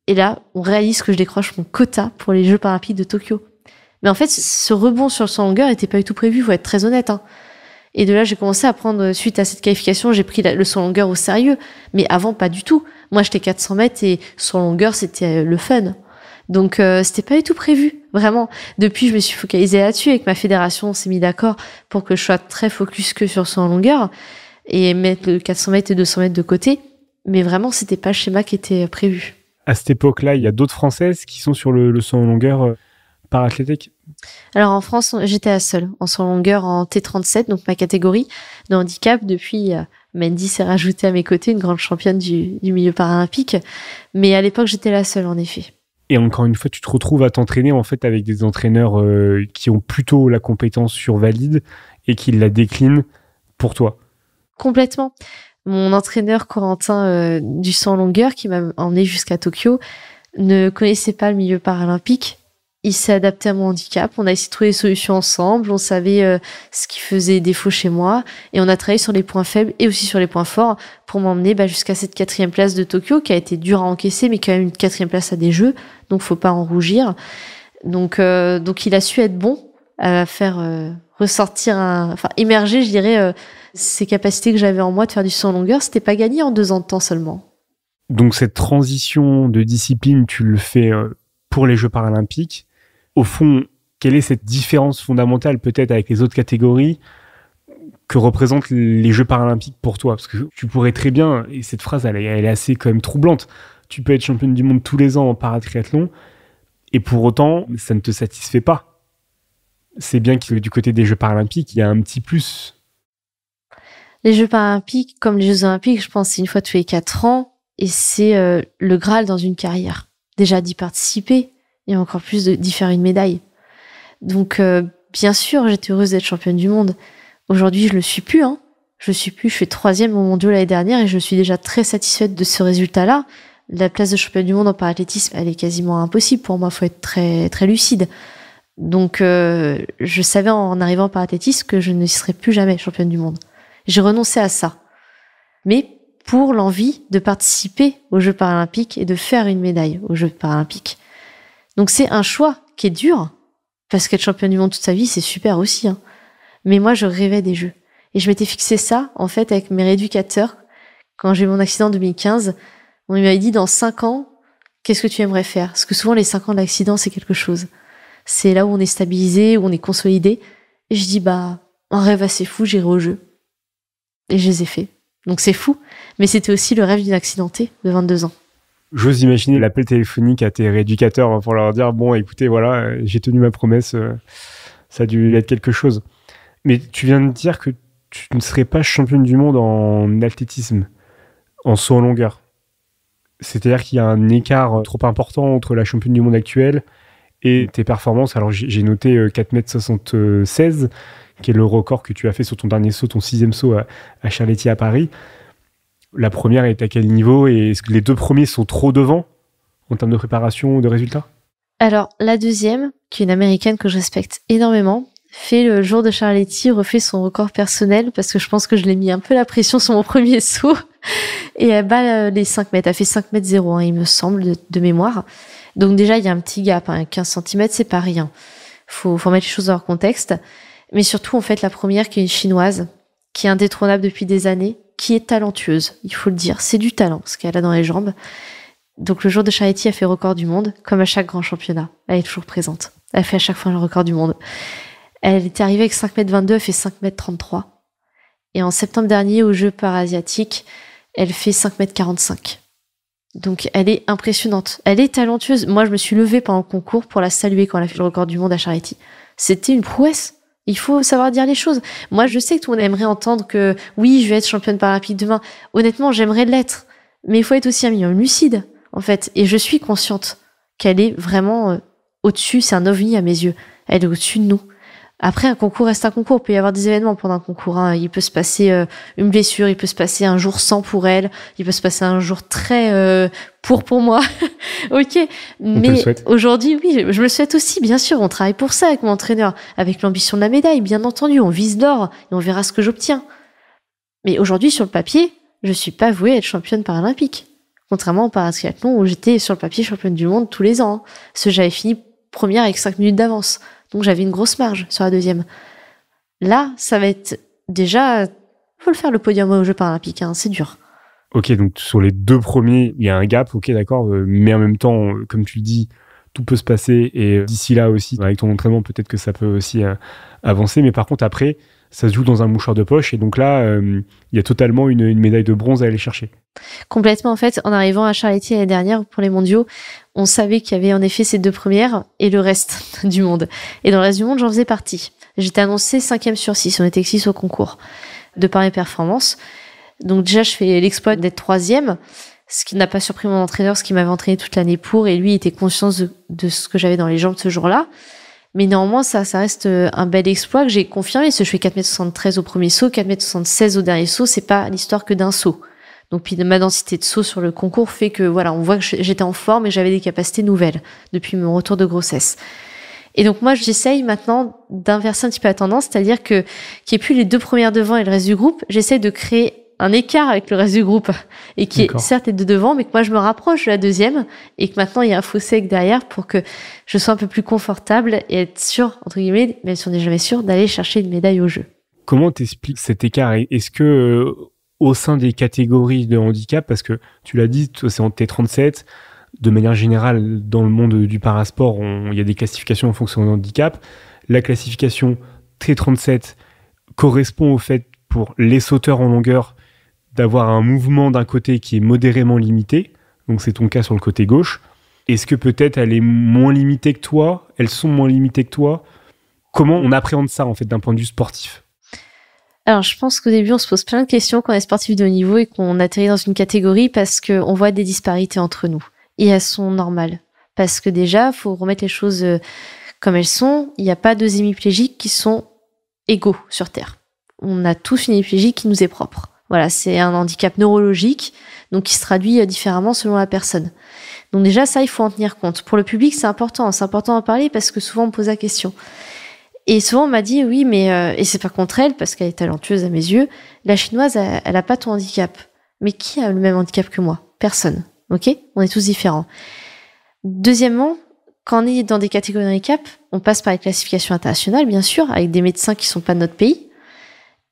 Et là, on réalise que je décroche mon quota pour les Jeux paralympiques de Tokyo. Mais en fait, ce rebond sur le saut en longueur n'était pas du tout prévu, faut être très honnête. Et de là, j'ai commencé à prendre, suite à cette qualification, j'ai pris le saut en longueur au sérieux. Mais avant, pas du tout. Moi, j'étais 400 mètres et saut en longueur, c'était le fun. Donc, c'était pas du tout prévu, vraiment. Depuis, je me suis focalisée là-dessus et que ma fédération s'est mis d'accord pour que je sois très focus que sur saut en longueur et mettre le 400 mètres et 200 mètres de côté. Mais vraiment, c'était pas le schéma qui était prévu. À cette époque-là, il y a d'autres Françaises qui sont sur le saut en longueur parathlétique. Alors en France, j'étais la seule en saut en longueur en T37, donc ma catégorie de handicap. Depuis, Mandy s'est rajoutée à mes côtés, une grande championne du milieu paralympique. Mais à l'époque, j'étais la seule, en effet. Et encore une fois, tu te retrouves à t'entraîner en fait avec des entraîneurs qui ont plutôt la compétence sur valide et qui la déclinent pour toi. Complètement. Mon entraîneur Corentin du saut en longueur, qui m'a emmené jusqu'à Tokyo, ne connaissait pas le milieu paralympique. Il s'est adapté à mon handicap. On a essayé de trouver des solutions ensemble. On savait ce qui faisait défaut chez moi. Et on a travaillé sur les points faibles et aussi sur les points forts pour m'emmener jusqu'à cette 4e place de Tokyo, qui a été dure à encaisser, mais quand même une 4e place à des Jeux. Donc, faut pas en rougir. Donc il a su être bon à faire ressortir émerger, je dirais, ces capacités que j'avais en moi de faire du saut en longueur. C'était pas gagné en 2 ans de temps seulement. Donc, cette transition de discipline, tu le fais pour les Jeux paralympiques. Au fond, quelle est cette différence fondamentale peut-être avec les autres catégories que représentent les Jeux paralympiques pour toi? Parce que tu pourrais très bien, et cette phrase elle est assez quand même troublante, tu peux être championne du monde tous les ans en paratriathlon et pour autant ça ne te satisfait pas. C'est bien que du côté des Jeux paralympiques, il y a un petit plus. Les Jeux paralympiques, comme les Jeux olympiques, je pense c'est une fois tous les 4 ans et c'est le Graal dans une carrière. Déjà d'y participer et encore plus d'y faire une médaille. Donc, bien sûr, j'étais heureuse d'être championne du monde. Aujourd'hui, je le suis plus. Je suis 3e au mondial l'année dernière et je suis déjà très satisfaite de ce résultat-là. La place de championne du monde en parathlétisme, elle est quasiment impossible pour moi. Faut être très, très lucide. Donc, je savais en arrivant en parathlétisme que je ne serais plus jamais championne du monde. J'ai renoncé à ça. Mais pour l'envie de participer aux Jeux paralympiques et de faire une médaille aux Jeux paralympiques. Donc c'est un choix qui est dur, parce qu'être championne du monde toute sa vie, c'est super aussi. Mais moi, je rêvais des Jeux. Et je m'étais fixé ça, en fait, avec mes rééducateurs. Quand j'ai eu mon accident en 2015, on m'avait dit, dans 5 ans, qu'est-ce que tu aimerais faire? Parce que souvent, les 5 ans de l'accident, c'est quelque chose. C'est là où on est stabilisé, où on est consolidé. Et je dis, un rêve assez fou, j'irai aux Jeux. Et je les ai faits. Donc c'est fou. Mais c'était aussi le rêve d'une accidentée de 22 ans. J'ose imaginer l'appel téléphonique à tes rééducateurs pour leur dire « Bon, écoutez, voilà, j'ai tenu ma promesse, ça a dû être quelque chose. » Mais tu viens de dire que tu ne serais pas championne du monde en athlétisme, en saut en longueur. C'est-à-dire qu'il y a un écart trop important entre la championne du monde actuelle et tes performances. Alors j'ai noté 4,76 m, qui est le record que tu as fait sur ton dernier saut, ton 6e saut à Charletti à Paris. La première est à quel niveau et est-ce que les 2 premiers sont trop devant en termes de préparation ou de résultats? Alors, la deuxième, qui est une américaine que je respecte énormément, fait le jour de Charletti, refait son record personnel parce que je pense que je l'ai mis un peu la pression sur mon premier saut et elle bat les 5 mètres. Elle fait 5 mètres 0, il me semble, de mémoire. Donc déjà, il y a un petit gap, 15 cm, c'est pas rien. Faut mettre les choses dans leur contexte. Mais surtout, en fait, la première, qui est une chinoise, qui est indétrônable depuis des années, qui est talentueuse, il faut le dire. C'est du talent, ce qu'elle a dans les jambes. Donc le jour de Charletti, elle fait record du monde, comme à chaque grand championnat. Elle est toujours présente. Elle fait à chaque fois le record du monde. Elle était arrivée avec 5,22 m, elle fait 5,33 m. Et en septembre dernier, aux Jeux parasiatiques, elle fait 5,45 m. Donc elle est impressionnante. Elle est talentueuse. Moi, je me suis levée pendant le concours pour la saluer quand elle a fait le record du monde à Charletti. C'était une prouesse. Il faut savoir dire les choses. Moi, je sais que tout le monde aimerait entendre que oui, je vais être championne paralympique demain. Honnêtement, j'aimerais l'être. Mais il faut être aussi un minimum lucide, en fait. Et je suis consciente qu'elle est vraiment au-dessus. C'est un ovni à mes yeux. Elle est au-dessus de nous. Après, un concours reste un concours. Il peut y avoir des événements pendant un concours. Hein. Il peut se passer une blessure, il peut se passer un jour sans pour elle, il peut se passer un jour très pour moi. Ok, mais aujourd'hui, oui, je me le souhaite aussi, bien sûr. On travaille pour ça avec mon entraîneur, avec l'ambition de la médaille, bien entendu. On vise l'or et on verra ce que j'obtiens. Mais aujourd'hui, sur le papier, je suis pas vouée à être championne paralympique. Contrairement au paratriathlon où j'étais sur le papier championne du monde tous les ans. Hein. Parce que j'avais fini première avec 5 minutes d'avance. Donc j'avais une grosse marge sur la deuxième. Là, ça va être déjà... faut le faire le podium aux Jeux paralympiques, hein, c'est dur. Ok, donc sur les 2 premiers, il y a un gap, ok, d'accord, mais en même temps, comme tu le dis, tout peut se passer et d'ici là aussi, avec ton entraînement, peut-être que ça peut aussi avancer, mais par contre, après, ça se joue dans un mouchoir de poche et donc là, il y a totalement une médaille de bronze à aller chercher. Complètement, en fait, en arrivant à Charletti l'année dernière pour les mondiaux, on savait qu'il y avait en effet ces 2 premières et le reste du monde. Et dans le reste du monde, j'en faisais partie. J'étais annoncée 5e sur 6, on était 6 au concours, de par mes performances. Donc déjà, je fais l'exploit d'être 3e, ce qui n'a pas surpris mon entraîneur, ce qui m'avait entraîné toute l'année pour, et lui était conscient de ce que j'avais dans les jambes ce jour-là. Mais néanmoins, ça reste un bel exploit que j'ai confirmé, parce que je fais 4,73 m au premier saut, 4,76 m au dernier saut, c'est pas l'histoire que d'un saut. Donc puis ma densité de saut sur le concours fait que voilà, on voit que j'étais en forme et j'avais des capacités nouvelles depuis mon retour de grossesse. Et donc moi, j'essaye maintenant d'inverser un petit peu la tendance, c'est-à-dire que qu'il n'y ait plus les 2 premières devant et le reste du groupe, j'essaye de créer un écart avec le reste du groupe et qui est certes les 2 devant, mais que moi je me rapproche de la deuxième et que maintenant il y a un fossé avec derrière pour que je sois un peu plus confortable et être sûr, entre guillemets, même si on n'est jamais sûr, d'aller chercher une médaille au jeu. Comment t'expliques cet écart? Est-ce que au sein des catégories de handicap, parce que tu l'as dit, c'est en T37, de manière générale, dans le monde du parasport, il y a des classifications en fonction de handicap. La classification T37 correspond au fait, pour les sauteurs en longueur, d'avoir un mouvement d'un côté qui est modérément limité. Donc c'est ton cas sur le côté gauche. Est-ce que peut-être elle est moins limitée que toi? Elles sont moins limitées que toi? Comment on appréhende ça, en fait, d'un point de vue sportif? Alors, je pense qu'au début, on se pose plein de questions quand on est sportif de haut niveau et qu'on atterrit dans une catégorie parce qu'on voit des disparités entre nous. Et elles sont normales. Parce que déjà, faut remettre les choses comme elles sont. Il n'y a pas 2 hémiplégiques qui sont égaux sur Terre. On a tous une hémiplégie qui nous est propre. Voilà, c'est un handicap neurologique, donc qui se traduit différemment selon la personne. Donc déjà, ça, il faut en tenir compte. Pour le public, c'est important d'en parler parce que souvent on me pose la question. Et souvent on m'a dit, oui, mais, et c'est pas contre elle, parce qu'elle est talentueuse à mes yeux, la chinoise, elle a pas ton handicap. Mais qui a le même handicap que moi? Personne. Ok? On est tous différents. Deuxièmement, quand on est dans des catégories de handicap, on passe par les classifications internationales, bien sûr, avec des médecins qui sont pas de notre pays.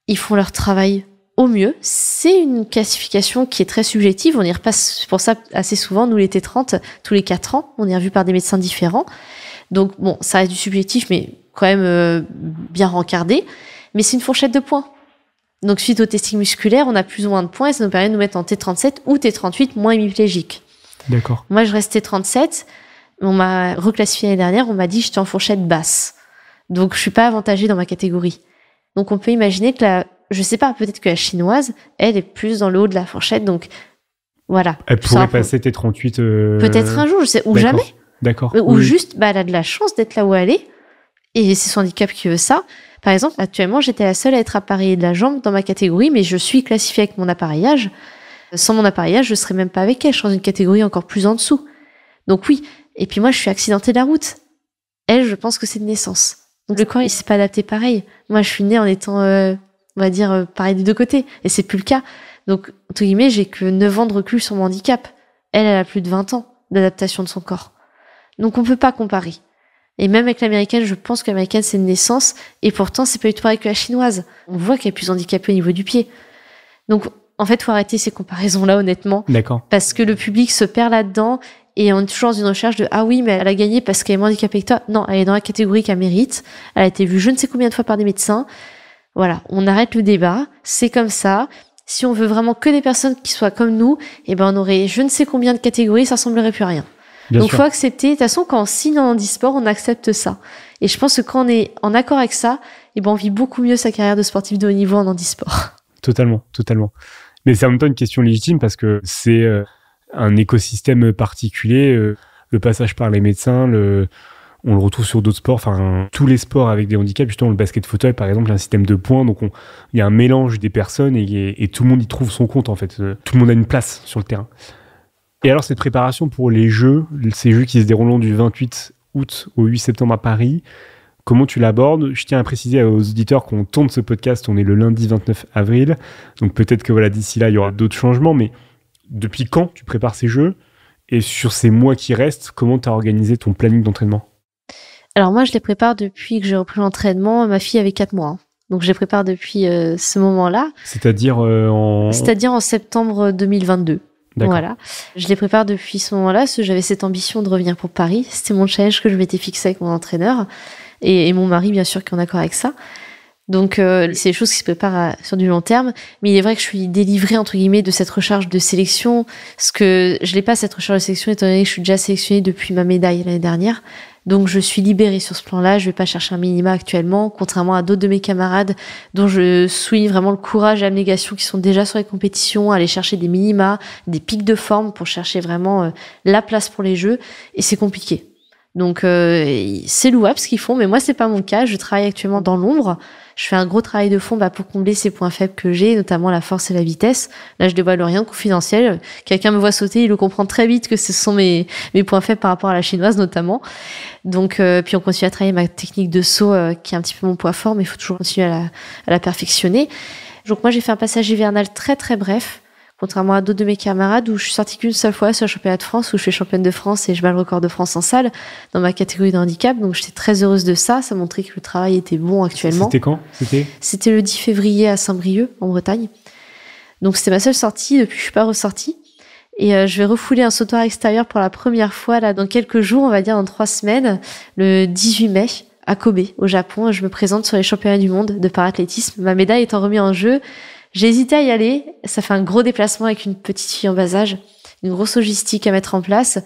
Ils font leur travail au mieux. C'est une classification qui est très subjective. On y repasse pour ça assez souvent. Nous, les T30, tous les 4 ans, on est revu par des médecins différents. Donc, bon, ça reste du subjectif, mais quand même bien rencardé. Mais c'est une fourchette de points. Donc, suite au testing musculaire, on a plus ou moins de points et ça nous permet de nous mettre en T37 ou T38 moins hémiplégique. D'accord. Moi, je reste T37. On m'a reclassifié l'année dernière. On m'a dit que j'étais en fourchette basse. Donc, je suis pas avantagée dans ma catégorie. Donc, on peut imaginer que je sais pas, peut-être que la chinoise, elle est plus dans le haut de la fourchette, donc voilà. Elle pourrait passer T38... Peut-être un jour, je sais, ou jamais. D'accord. Ou oui. Juste, elle a de la chance d'être là où elle est, et c'est son handicap qui veut ça. Par exemple, actuellement, j'étais la seule à être appareillée de la jambe dans ma catégorie, mais je suis classifiée avec mon appareillage. Sans mon appareillage, je serais même pas avec elle, je serais dans une catégorie encore plus en dessous. Donc oui, et puis moi, je suis accidentée de la route. Elle, je pense que c'est de naissance. Donc le corps, il s'est pas adapté pareil. Moi, je suis née en étant... on va dire pareil des 2 côtés, et c'est plus le cas. Donc, entre guillemets, j'ai que 9 ans de recul sur mon handicap. Elle a plus de 20 ans d'adaptation de son corps. Donc, on peut pas comparer. Et même avec l'américaine, je pense que l'américaine, c'est une naissance, et pourtant, c'est pas du tout pareil que la chinoise. On voit qu'elle est plus handicapée au niveau du pied. Donc, en fait, faut arrêter ces comparaisons-là, honnêtement. D'accord. Parce que le public se perd là-dedans, et on est toujours dans une recherche de « Ah oui, mais elle a gagné parce qu'elle est moins handicapée que toi ». Non, elle est dans la catégorie qu'elle mérite. Elle a été vue je ne sais combien de fois par des médecins. Voilà, on arrête le débat, c'est comme ça. Si on veut vraiment que des personnes qui soient comme nous, on aurait je ne sais combien de catégories, ça ressemblerait plus à rien. Bien Donc, sûr. Faut accepter. De toute façon, quand on signe en handisport, on accepte ça. Et je pense que quand on est en accord avec ça, on vit beaucoup mieux sa carrière de sportif de haut niveau en handisport. Totalement. Mais c'est en même temps une question légitime parce que c'est un écosystème particulier, le passage par les médecins, On le retrouve sur d'autres sports, enfin tous les sports avec des handicaps, justement le basket fauteuil par exemple, il y a un système de points, donc il y a un mélange des personnes et tout le monde y trouve son compte en fait. Tout le monde a une place sur le terrain. Et alors cette préparation pour les Jeux, ces Jeux qui se dérouleront du 28 août au 8 septembre à Paris, comment tu l'abordes? Je tiens à préciser aux auditeurs qu'on tourne ce podcast, on est le lundi 29 avril, donc peut-être que voilà, d'ici là il y aura d'autres changements, mais depuis quand tu prépares ces Jeux? Et sur ces mois qui restent, comment tu as organisé ton planning d'entraînement? Alors moi, je les prépare depuis que j'ai repris l'entraînement. Ma fille avait 4 mois. Hein. Donc je les prépare depuis ce moment-là. C'est-à-dire C'est-à-dire en septembre 2022. D'accord. Voilà. Je les prépare depuis ce moment-là, parce que j'avais cette ambition de revenir pour Paris. C'était mon challenge que je m'étais fixé avec mon entraîneur. Et mon mari, bien sûr, qui est en accord avec ça. Donc c'est des choses qui se préparent sur du long terme. Mais il est vrai que je suis délivrée, entre guillemets, de cette recharge de sélection. Parce que je n'ai pas cette recharge de sélection, étant donné que je suis déjà sélectionnée depuis ma médaille l'année dernière. Donc je suis libérée sur ce plan-là, je vais pas chercher un minima actuellement, contrairement à d'autres de mes camarades dont je souligne vraiment le courage et l'abnégation qui sont déjà sur les compétitions, aller chercher des minima, des pics de forme pour chercher vraiment la place pour les Jeux, et c'est compliqué. Donc c'est louable ce qu'ils font, mais moi c'est pas mon cas, je travaille actuellement dans l'ombre. Je fais un gros travail de fond pour combler ces points faibles que j'ai, notamment la force et la vitesse. Là, je dévoile rien de confidentiel. Quelqu'un me voit sauter, il le comprend très vite que ce sont mes points faibles par rapport à la chinoise, notamment. Donc, puis on continue à travailler ma technique de saut, qui est un petit peu mon point fort, mais il faut toujours continuer à la perfectionner. Donc moi, j'ai fait un passage hivernal très très bref, contrairement à d'autres de mes camarades où je suis sortie qu'une seule fois sur le championnat de France, où je suis championne de France et je bats le record de France en salle dans ma catégorie de handicap. Donc j'étais très heureuse de ça. Ça montrait que le travail était bon actuellement. C'était quand? C'était le 10 février à Saint-Brieuc, en Bretagne. Donc c'était ma seule sortie. Depuis, je suis pas ressortie. Et je vais refouler un sautoir extérieur pour la première fois là dans quelques jours, on va dire dans 3 semaines, le 18 mai à Kobe, au Japon. Je me présente sur les championnats du monde de parathlétisme. Ma médaille étant remise en jeu. J'ai hésité à y aller. Ça fait un gros déplacement avec une petite fille en bas âge, une grosse logistique à mettre en place.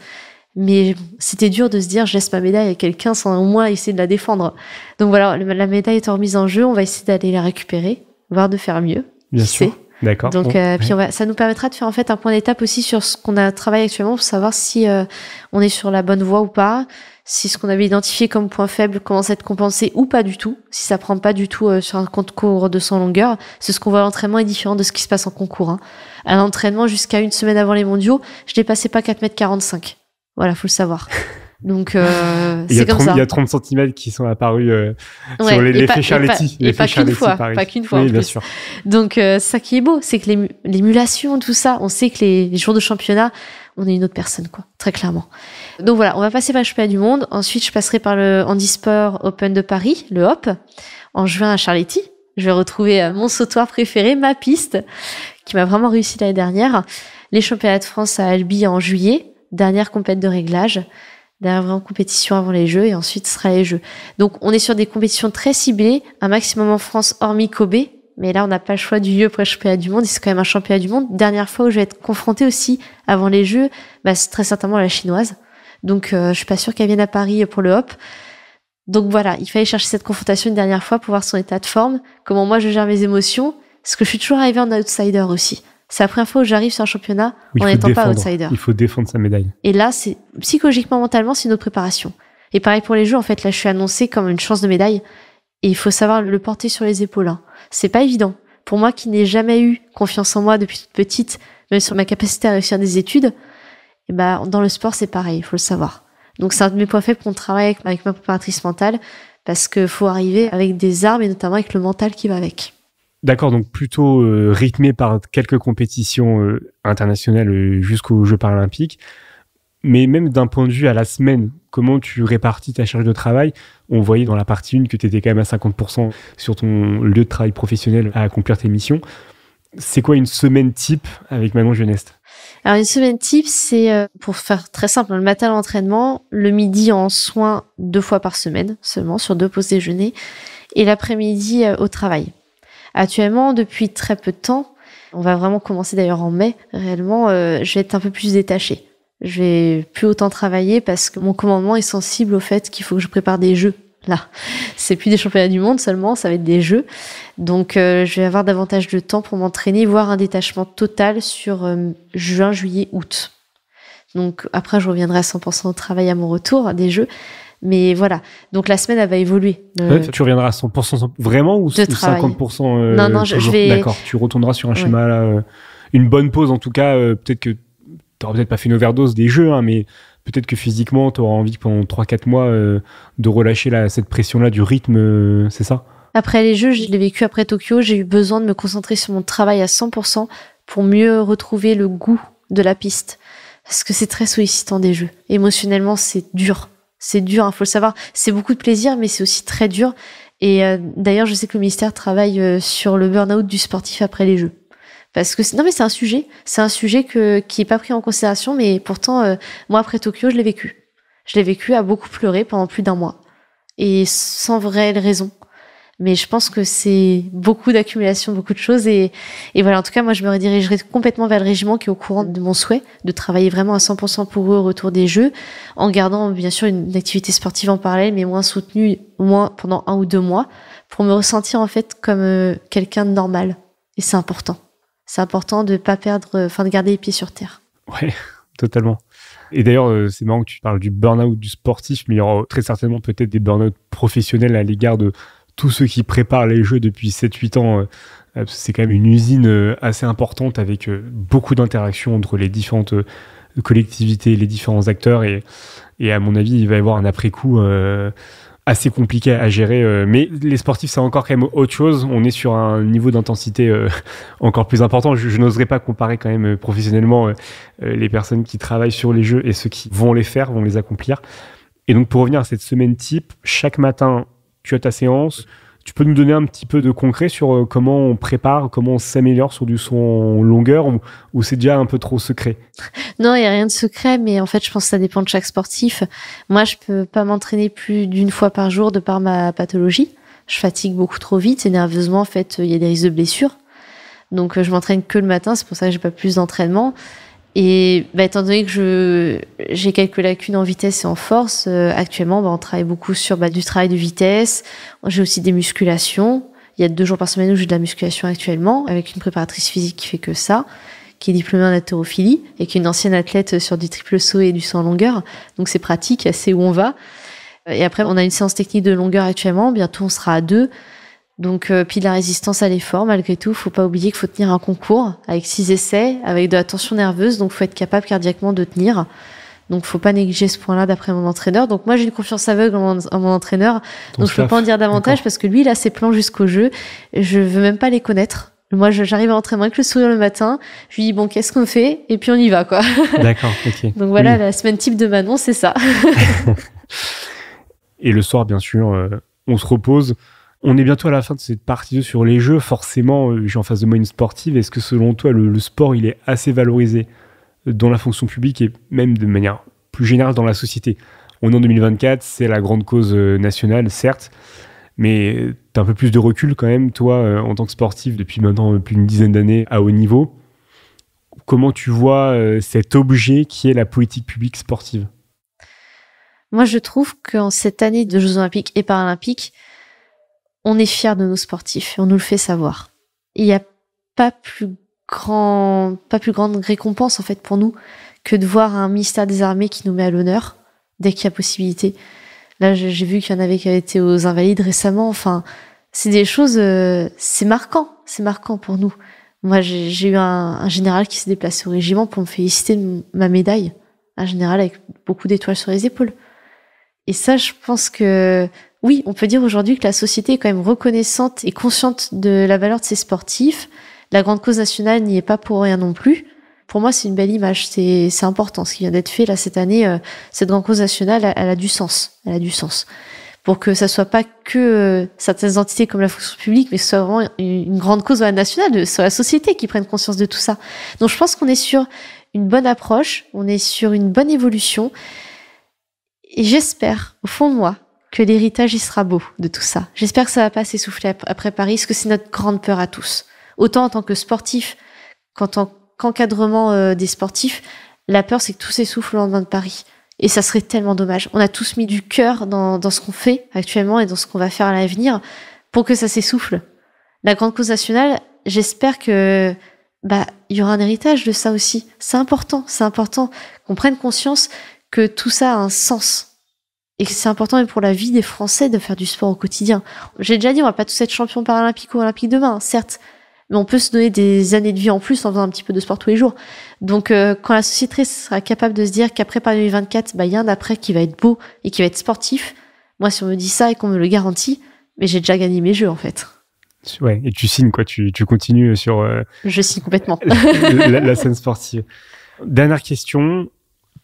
Mais c'était dur de se dire, je laisse ma médaille à quelqu'un sans au moins essayer de la défendre. Donc voilà, la médaille étant remise en jeu, on va essayer d'aller la récupérer, voire de faire mieux. Bien sûr. D'accord. Donc, puis ça nous permettra de faire en fait un point d'étape aussi sur ce qu'on a travaillé actuellement pour savoir si on est sur la bonne voie ou pas, si ce qu'on avait identifié comme point faible commence à être compensé ou pas du tout, si ça prend pas du tout sur un concours de 100 longueurs. C'est ce qu'on voit à l'entraînement est différent de ce qui se passe en concours. Hein. À l'entraînement, jusqu'à une semaine avant les mondiaux, je dépassais pas 4,45 m. Voilà, faut le savoir. Donc, c'est comme ça. Il y a 30 cm qui sont apparus sur l'effet Charletti. Et pas qu'une fois. Pas qu'une fois. Oui, bien sûr. Donc, ça qui est beau, c'est que l'émulation, tout ça, on sait que les jours de championnat, on est une autre personne, quoi. Très clairement. Donc voilà, on va passer par le championnat du monde. Ensuite, je passerai par le Handisport Open de Paris, le HOP, en juin à Charletti. Je vais retrouver mon sautoir préféré, ma piste, qui m'a vraiment réussi l'année dernière. Les championnats de France à Albi en juillet, dernière compète de réglage. Dernière vraiment compétition avant les Jeux et ensuite ce sera les Jeux. Donc on est sur des compétitions très ciblées, un maximum en France hormis Kobe, mais là on n'a pas le choix du lieu pour le championnat du monde, et c'est quand même un championnat du monde. Dernière fois où je vais être confrontée aussi avant les Jeux, c'est très certainement la chinoise. Donc je suis pas sûre qu'elle vienne à Paris pour le hop. Donc voilà, il fallait chercher cette confrontation une dernière fois pour voir son état de forme, comment moi je gère mes émotions, parce que je suis toujours arrivée en outsider aussi. C'est la première fois où j'arrive sur un championnat en n'étant pas outsider. Il faut défendre sa médaille. Et là, c'est psychologiquement, mentalement, c'est une autre préparation. Et pareil pour les Jeux, en fait, là, je suis annoncée comme une chance de médaille. Et il faut savoir le porter sur les épaules. Hein. C'est pas évident. Pour moi, qui n'ai jamais eu confiance en moi depuis toute petite, même sur ma capacité à réussir des études, et dans le sport, c'est pareil, il faut le savoir. Donc, c'est un de mes points faibles qu'on travaille avec ma préparatrice mentale, parce qu'il faut arriver avec des armes, et notamment avec le mental qui va avec. D'accord, donc plutôt rythmé par quelques compétitions internationales jusqu'aux Jeux paralympiques. Mais même d'un point de vue à la semaine, comment tu répartis ta charge de travail? On voyait dans la partie 1 que tu étais quand même à 50% sur ton lieu de travail professionnel à accomplir tes missions. C'est quoi une semaine type avec Manon Geneste? Alors une semaine type, c'est pour faire très simple, le matin à l'entraînement, le midi en soins 2 fois par semaine seulement, sur 2 pauses déjeuner, et l'après-midi au travail. Actuellement, depuis très peu de temps, on va vraiment commencer d'ailleurs en mai, réellement, je vais être un peu plus détachée. Je vais plus autant travailler parce que mon commandement est sensible au fait qu'il faut que je prépare des Jeux. Là, c'est plus des championnats du monde seulement, ça va être des Jeux. Donc, je vais avoir davantage de temps pour m'entraîner, voire un détachement total sur juin, juillet, août. Donc, après, je reviendrai à 100% au travail à mon retour des Jeux. Mais voilà. Donc la semaine, elle va évoluer. Tu reviendras à 100% vraiment ou 50% Non, je vais... D'accord, tu retourneras sur un schéma là, une bonne pause en tout cas. Peut-être que t'auras peut-être pas fait une overdose des jeux, hein, mais peut-être que physiquement, t'auras envie pendant 3-4 mois de relâcher cette pression-là du rythme, c'est ça? Après les jeux, je l'ai vécu après Tokyo, j'ai eu besoin de me concentrer sur mon travail à 100% pour mieux retrouver le goût de la piste. Parce que c'est très sollicitant des jeux. Émotionnellement, c'est dur. C'est dur, faut le savoir. C'est beaucoup de plaisir, mais c'est aussi très dur. Et d'ailleurs, je sais que le ministère travaille sur le burn-out du sportif après les jeux. Parce que non, mais c'est un sujet qui est pas pris en considération, mais pourtant, moi après Tokyo, je l'ai vécu. Je l'ai vécu à beaucoup pleurer pendant plus d'un mois. Et sans vraie raison. Mais je pense que c'est beaucoup d'accumulation, beaucoup de choses. Et voilà, en tout cas, moi, je me redirigerai complètement vers le régiment qui est au courant de mon souhait de travailler vraiment à 100% pour eux au retour des Jeux, en gardant bien sûr une activité sportive en parallèle, mais moins soutenue, au moins pendant 1 ou 2 mois, pour me ressentir en fait comme quelqu'un de normal. Et c'est important. C'est important de pas perdre, de garder les pieds sur terre. Ouais, totalement. Et d'ailleurs, c'est marrant que tu parles du burn-out du sportif, mais il y aura très certainement peut-être des burn-out professionnels à l'égard de tous ceux qui préparent les jeux depuis 7-8 ans. C'est quand même une usine assez importante avec beaucoup d'interactions entre les différentes collectivités, les différents acteurs. Et à mon avis, il va y avoir un après-coup assez compliqué à gérer. Mais les sportifs, c'est encore quand même autre chose. On est sur un niveau d'intensité encore plus important. Je n'oserais pas comparer quand même professionnellement les personnes qui travaillent sur les jeux et ceux qui vont les faire, vont les accomplir. Et donc, pour revenir à cette semaine type, chaque matin, tu as ta séance. Tu peux nous donner un petit peu de concret sur comment on prépare, comment on s'améliore sur du saut en longueur ou c'est déjà un peu trop secret? Non, il n'y a rien de secret, mais en fait, je pense que ça dépend de chaque sportif. Moi, je peux pas m'entraîner plus d'1 fois par jour de par ma pathologie. Je fatigue beaucoup trop vite et nerveusement, en fait, il y a des risques de blessures. Donc, je m'entraîne que le matin, c'est pour ça que j'ai pas plus d'entraînement. Et étant donné que j'ai quelques lacunes en vitesse et en force, actuellement, on travaille beaucoup sur du travail de vitesse. J'ai aussi des musculations. Il y a 2 jours par semaine où j'ai de la musculation actuellement, avec une préparatrice physique qui fait que ça, qui est diplômée en haltérophilie et qui est une ancienne athlète sur du triple saut et du saut en longueur. Donc c'est pratique, elle sait où on va. Et après, on a une séance technique de longueur actuellement. Bientôt, on sera à 2. Donc, puis de la résistance à l'effort, malgré tout, faut pas oublier qu'il faut tenir un concours avec 6 essais, avec de la tension nerveuse, donc faut être capable cardiaquement de tenir. Donc, faut pas négliger ce point-là d'après mon entraîneur. Donc, moi, j'ai une confiance aveugle en mon entraîneur, donc je peux pas en dire davantage parce que lui, il a ses plans jusqu'au jeu. Je veux même pas les connaître. Moi, j'arrive à l'entraînement avec le sourire le matin. Je lui dis, bon, qu'est-ce qu'on fait? Et puis, on y va, quoi. D'accord, ok. Donc, voilà, la semaine type de Manon, c'est ça. Et le soir, bien sûr, on se repose. On est bientôt à la fin de cette partie 2 sur les jeux. Forcément, j'ai en face de moi une sportive. Est-ce que selon toi, le sport, il est assez valorisé dans la fonction publique et même de manière plus générale dans la société? On est en 2024, c'est la grande cause nationale, certes, mais tu as un peu plus de recul quand même, toi, en tant que sportif, depuis maintenant plus d'une dizaine d'années à haut niveau. Comment tu vois cet objet qui est la politique publique sportive? Moi, je trouve qu'en cette année de Jeux Olympiques et Paralympiques, on est fiers de nos sportifs et on nous le fait savoir. Il n'y a pas plus grande récompense en fait pour nous que de voir un ministère des Armées qui nous met à l'honneur dès qu'il y a possibilité. Là, j'ai vu qu'il y en avait qui avaient été aux Invalides récemment. Enfin, c'est des choses, c'est marquant pour nous. Moi, j'ai eu un général qui s'est déplacé au régiment pour me féliciter de ma médaille. Un général avec beaucoup d'étoiles sur les épaules. Et ça, je pense que oui, on peut dire aujourd'hui que la société est quand même reconnaissante et consciente de la valeur de ses sportifs. La grande cause nationale n'y est pas pour rien non plus. Pour moi, c'est une belle image. C'est important ce qui vient d'être fait là cette année. Cette grande cause nationale, elle a du sens. Elle a du sens. Pour que ça soit pas que certaines entités comme la fonction publique, mais que ce soit vraiment une grande cause nationale, sur la société qui prenne conscience de tout ça. Donc, je pense qu'on est sur une bonne approche. On est sur une bonne évolution. Et j'espère, au fond de moi, que l'héritage, il sera beau de tout ça. J'espère que ça va pas s'essouffler après Paris, parce que c'est notre grande peur à tous. Autant en tant que sportif qu'en tant qu'encadrement des sportifs, la peur, c'est que tout s'essouffle le lendemain de Paris. Et ça serait tellement dommage. On a tous mis du cœur dans ce qu'on fait actuellement et dans ce qu'on va faire à l'avenir pour que ça s'essouffle. La grande cause nationale, j'espère que il y aura un héritage de ça aussi. C'est important qu'on prenne conscience que tout ça a un sens. et que c'est important même pour la vie des Français de faire du sport au quotidien. J'ai déjà dit, on va pas tous être champions paralympiques ou olympiques demain, certes, mais on peut se donner des années de vie en plus en faisant un petit peu de sport tous les jours. Donc, quand la société sera capable de se dire qu'après Paris 2024, il y a un après qui va être beau et qui va être sportif, moi, si on me dit ça et qu'on me le garantit, mais j'ai déjà gagné mes jeux, en fait. Ouais, et tu signes, quoi. Tu continues sur Je signe complètement. la scène sportive. Dernière question.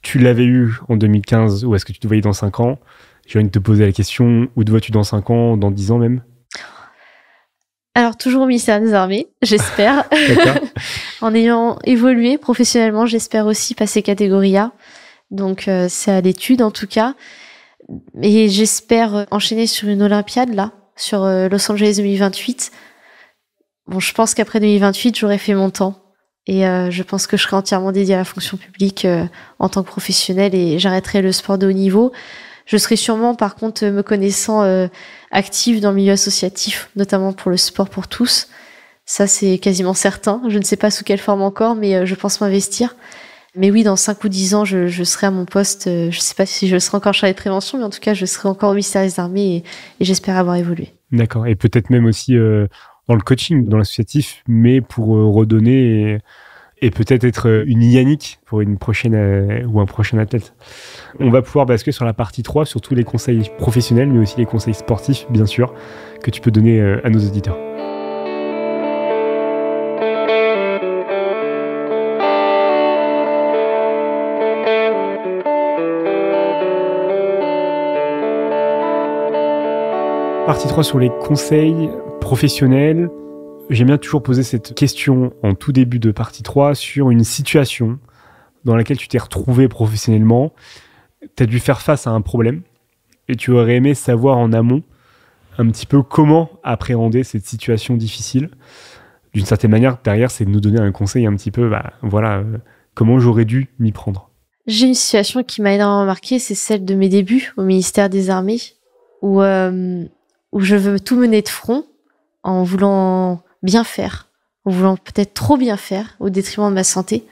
Tu l'avais eu en 2015, ou est-ce que tu te voyais dans 5 ans? J'ai envie de te poser la question, où te vois-tu dans 5 ans, dans 10 ans même? Alors, toujours au ministère des Armées, j'espère. En ayant évolué professionnellement, j'espère aussi passer catégorie A. Donc, c'est à l'étude, en tout cas. Et j'espère enchaîner sur une Olympiade, là, sur Los Angeles 2028. Bon, je pense qu'après 2028, j'aurai fait mon temps. Et je pense que je serai entièrement dédiée à la fonction publique en tant que professionnelle et j'arrêterai le sport de haut niveau. Je serai sûrement, par contre, me connaissant active dans le milieu associatif, notamment pour le sport pour tous. Ça, c'est quasiment certain. Je ne sais pas sous quelle forme encore, mais je pense m'investir. Mais oui, dans 5 ou 10 ans, je serai à mon poste. Je ne sais pas si je serai encore chargée de prévention, mais en tout cas, je serai encore au ministère des Armées et j'espère avoir évolué. D'accord. Et peut-être même aussi dans le coaching, dans l'associatif, mais pour redonner et peut-être être une Yannick pour une prochaine ou un prochain athlète. On va pouvoir basculer sur la partie 3, sur tous les conseils professionnels, mais aussi les conseils sportifs, bien sûr, que tu peux donner à nos auditeurs. Partie 3 sur les conseils professionnels. J'aime bien toujours poser cette question en tout début de partie 3 sur une situation dans laquelle tu t'es retrouvé professionnellement. Tu as dû faire face à un problème et tu aurais aimé savoir en amont un petit peu comment appréhender cette situation difficile. D'une certaine manière, derrière, c'est de nous donner un conseil un petit peu, comment j'aurais dû m'y prendre. J'ai une situation qui m'a énormément marquée, c'est celle de mes débuts au ministère des Armées, où je veux tout mener de front en voulant bien faire, en voulant peut-être trop bien faire au détriment de ma santé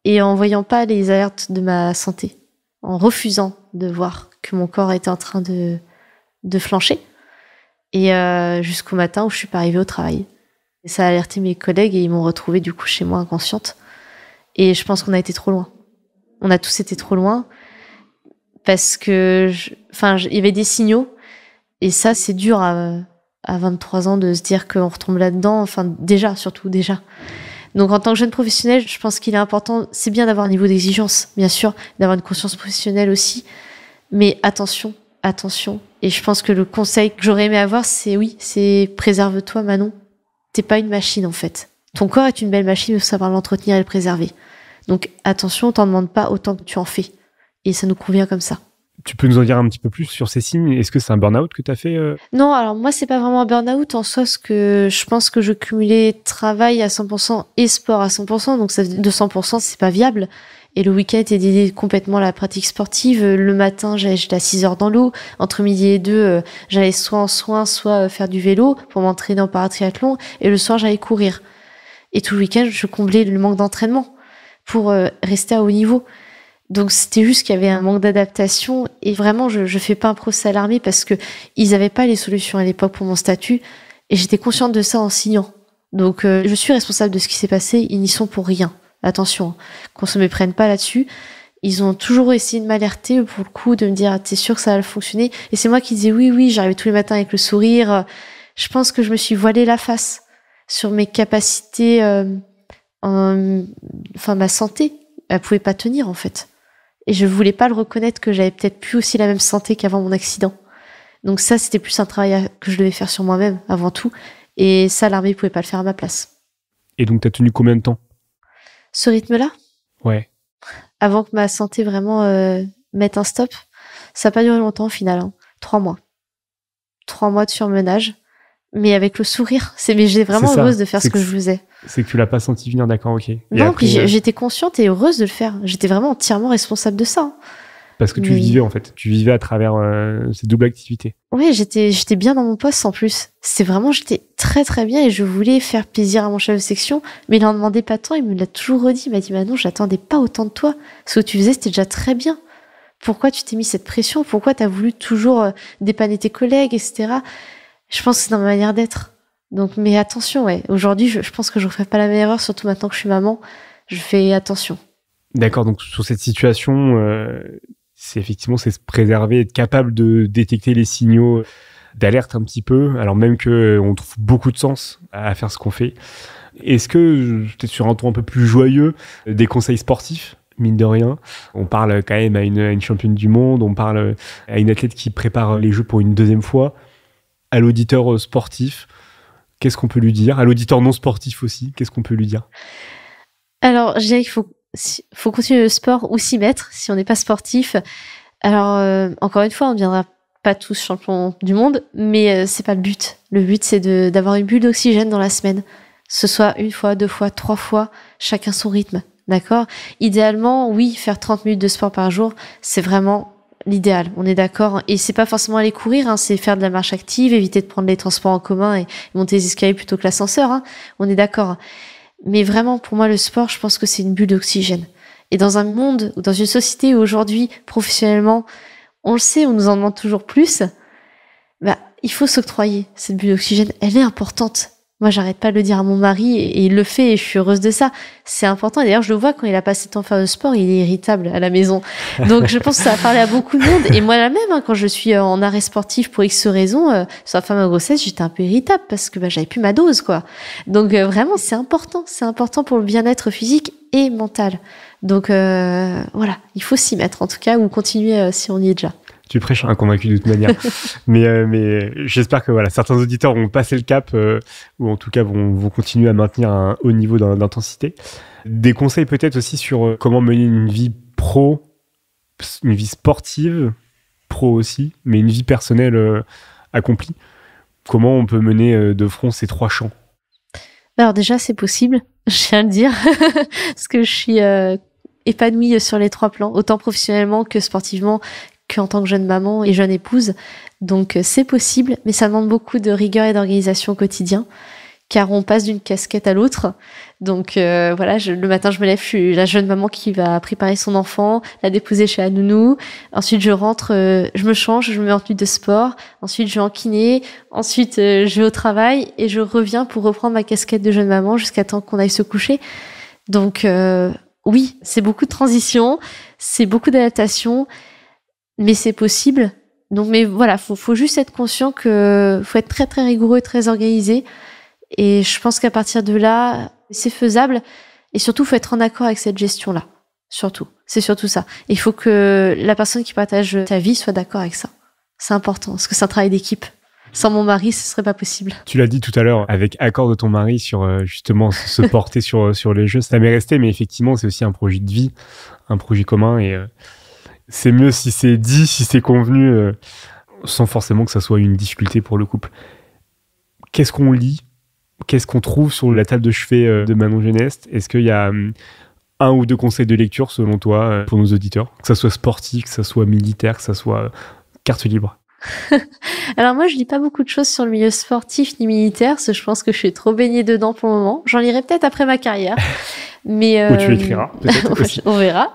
et en voyant pas les alertes de ma santé, en refusant de voir que mon corps était en train de flancher et jusqu'au matin où je suis pas arrivée au travail. Et ça a alerté mes collègues et ils m'ont retrouvée du coup chez moi inconsciente et je pense qu'on a été trop loin. On a tous été trop loin parce que il y avait des signaux et ça c'est dur à 23 ans de se dire qu'on retombe là-dedans, surtout déjà. Donc en tant que jeune professionnel, je pense qu'il est important, c'est bien d'avoir un niveau d'exigence, bien sûr, d'avoir une conscience professionnelle aussi, mais attention. Et je pense que le conseil que j'aurais aimé avoir, c'est préserve-toi Manon. T'es pas une machine en fait. Ton corps est une belle machine, il faut savoir l'entretenir et le préserver. Donc attention, on t'en demande pas autant que tu en fais. Et ça nous convient comme ça. Tu peux nous en dire un petit peu plus sur ces signes? Est-ce que c'est un burn-out que tu as fait Non, alors moi, c'est pas vraiment un burn-out en soi, parce que je pense que je cumulais travail à 100% et sport à 100%, donc ça, 200%, c'est pas viable. Et le week-end était dédié complètement à la pratique sportive. Le matin, j'étais à 6 heures dans l'eau. Entre midi et 2, j'allais soit en soins, soit faire du vélo pour m'entraîner en paratriathlon. Et le soir, j'allais courir. Et tout le week-end, je comblais le manque d'entraînement pour rester à haut niveau. Donc c'était juste qu'il y avait un manque d'adaptation et vraiment je fais pas un procès à l'armée parce que ils avaient pas les solutions à l'époque pour mon statut et j'étais consciente de ça en signant. Donc je suis responsable de ce qui s'est passé, ils n'y sont pour rien. Attention, qu'on se méprenne pas là-dessus. Ils ont toujours essayé de m'alerter pour le coup, de me dire t'es sûr que ça va fonctionner et c'est moi qui disais oui, j'arrivais tous les matins avec le sourire. Je pense que je me suis voilé la face sur mes capacités ma santé, elle pouvait pas tenir en fait. Et je voulais pas le reconnaître que j'avais peut-être plus aussi la même santé qu'avant mon accident. Donc ça, c'était plus un travail que je devais faire sur moi-même avant tout. Et ça, l'armée pouvait pas le faire à ma place. Et donc, t'as tenu combien de temps? Ce rythme-là? Ouais. Avant que ma santé vraiment mette un stop, ça n'a pas duré longtemps au final. 3 mois. 3 mois de surmenage. Mais avec le sourire. Mais j'étais vraiment heureuse de faire ce que je faisais. C'est que tu l'as pas senti venir, d'accord, ok. Non, après, puis j'étais consciente et heureuse de le faire. J'étais vraiment entièrement responsable de ça. Parce que tu vivais, en fait. Tu vivais à travers cette double activité. Oui, j'étais bien dans mon poste, en plus. J'étais très, très bien et je voulais faire plaisir à mon chef de section. Mais il en demandait pas tant. Il me l'a toujours redit. Il m'a dit, Manon, j'attendais pas autant de toi. Ce que tu faisais, c'était déjà très bien. pourquoi tu t'es mis cette pression? Pourquoi tu as voulu toujours dépanner tes collègues, etc. Je pense que c'est dans ma manière d'être. Donc, mais attention, ouais. Aujourd'hui, je pense que je ne referai pas la même erreur, surtout maintenant que je suis maman. Je fais attention. D'accord, donc sur cette situation, c'est se préserver, être capable de détecter les signaux d'alerte un petit peu, alors même que on trouve beaucoup de sens à faire ce qu'on fait. Est-ce que, peut-être sur un ton un peu plus joyeux, des conseils sportifs, mine de rien, on parle quand même à une championne du monde, on parle à une athlète qui prépare les Jeux pour une deuxième fois, à l'auditeur sportif, qu'est-ce qu'on peut lui dire? À l'auditeur non sportif aussi, qu'est-ce qu'on peut lui dire? Alors, je dirais qu'il faut continuer le sport ou s'y mettre si on n'est pas sportif. Alors, encore une fois, on ne deviendra pas tous champions du monde, mais c'est pas le but. Le but, c'est d'avoir une bulle d'oxygène dans la semaine. Ce soit 1 fois, 2 fois, 3 fois, chacun son rythme. D'accord? Idéalement, oui, faire 30 minutes de sport par jour, c'est vraiment l'idéal. On est d'accord. Et c'est pas forcément aller courir, hein, c'est faire de la marche active, éviter de prendre les transports en commun et monter les escaliers plutôt que l'ascenseur, hein. On est d'accord. Mais vraiment, pour moi, le sport, je pense que c'est une bulle d'oxygène. Et dans un monde, ou dans une société où aujourd'hui, professionnellement, on le sait, on nous en demande toujours plus, bah, il faut s'octroyer cette bulle d'oxygène. Elle est importante. Moi, j'arrête pas de le dire à mon mari et il le fait et je suis heureuse de ça. C'est important. Et d'ailleurs, je le vois quand il a passé de temps à faire de sport, il est irritable à la maison. Donc, je pense que ça a parlé à beaucoup de monde. Et moi, la même, hein, quand je suis en arrêt sportif pour X raisons, sur la fin de ma grossesse, j'étais un peu irritable parce que j'avais plus ma dose, quoi. Donc, vraiment, c'est important. C'est important pour le bien-être physique et mental. Donc, voilà, il faut s'y mettre en tout cas ou continuer si on y est déjà. Tu prêches un convaincu de toute manière. mais j'espère que voilà, certains auditeurs vont passer le cap ou en tout cas vont continuer à maintenir un haut niveau d'intensité. Des conseils peut-être aussi sur comment mener une vie pro, une vie sportive, pro aussi, mais une vie personnelle accomplie. Comment on peut mener de front ces 3 champs? Alors déjà, c'est possible, je viens de le dire, parce que je suis épanouie sur les 3 plans, autant professionnellement que sportivement, qu'en tant que jeune maman et jeune épouse. Donc c'est possible, mais ça demande beaucoup de rigueur et d'organisation au quotidien, car on passe d'une casquette à l'autre. Donc voilà, le matin je me lève, je suis la jeune maman qui va préparer son enfant, la déposer chez la nounou. Ensuite je rentre, je me change, je me mets en tenue de sport. Ensuite je vais en kiné. Ensuite je vais au travail et je reviens pour reprendre ma casquette de jeune maman jusqu'à temps qu'on aille se coucher. Donc oui, c'est beaucoup de transition, c'est beaucoup d'adaptation. Mais c'est possible. Donc, mais voilà, faut juste être conscient que faut être très, très rigoureux et très organisé. Et je pense qu'à partir de là, c'est faisable. Et surtout, faut être en accord avec cette gestion-là. Surtout. C'est surtout ça. Il faut que la personne qui partage ta vie soit d'accord avec ça. C'est important. Parce que c'est un travail d'équipe. Sans mon mari, ce serait pas possible. Tu l'as dit tout à l'heure, avec accord de ton mari sur justement se porter sur les jeux. Ça m'est resté, mais effectivement, c'est aussi un projet de vie, un projet commun et, c'est mieux si c'est dit, si c'est convenu, sans forcément que ça soit une difficulté pour le couple. Qu'est-ce qu'on lit? Qu'est-ce qu'on trouve sur la table de chevet de Manon Geneste? Est-ce qu'il y a 1 ou 2 conseils de lecture, selon toi, pour nos auditeurs? Que ça soit sportif, que ça soit militaire, que ça soit carte libre. Alors moi, je lis pas beaucoup de choses sur le milieu sportif ni militaire, parce que je pense que je suis trop baignée dedans pour le moment. J'en lirai peut-être après ma carrière. Mais, ou tu écriras, peut-être aussi. On verra.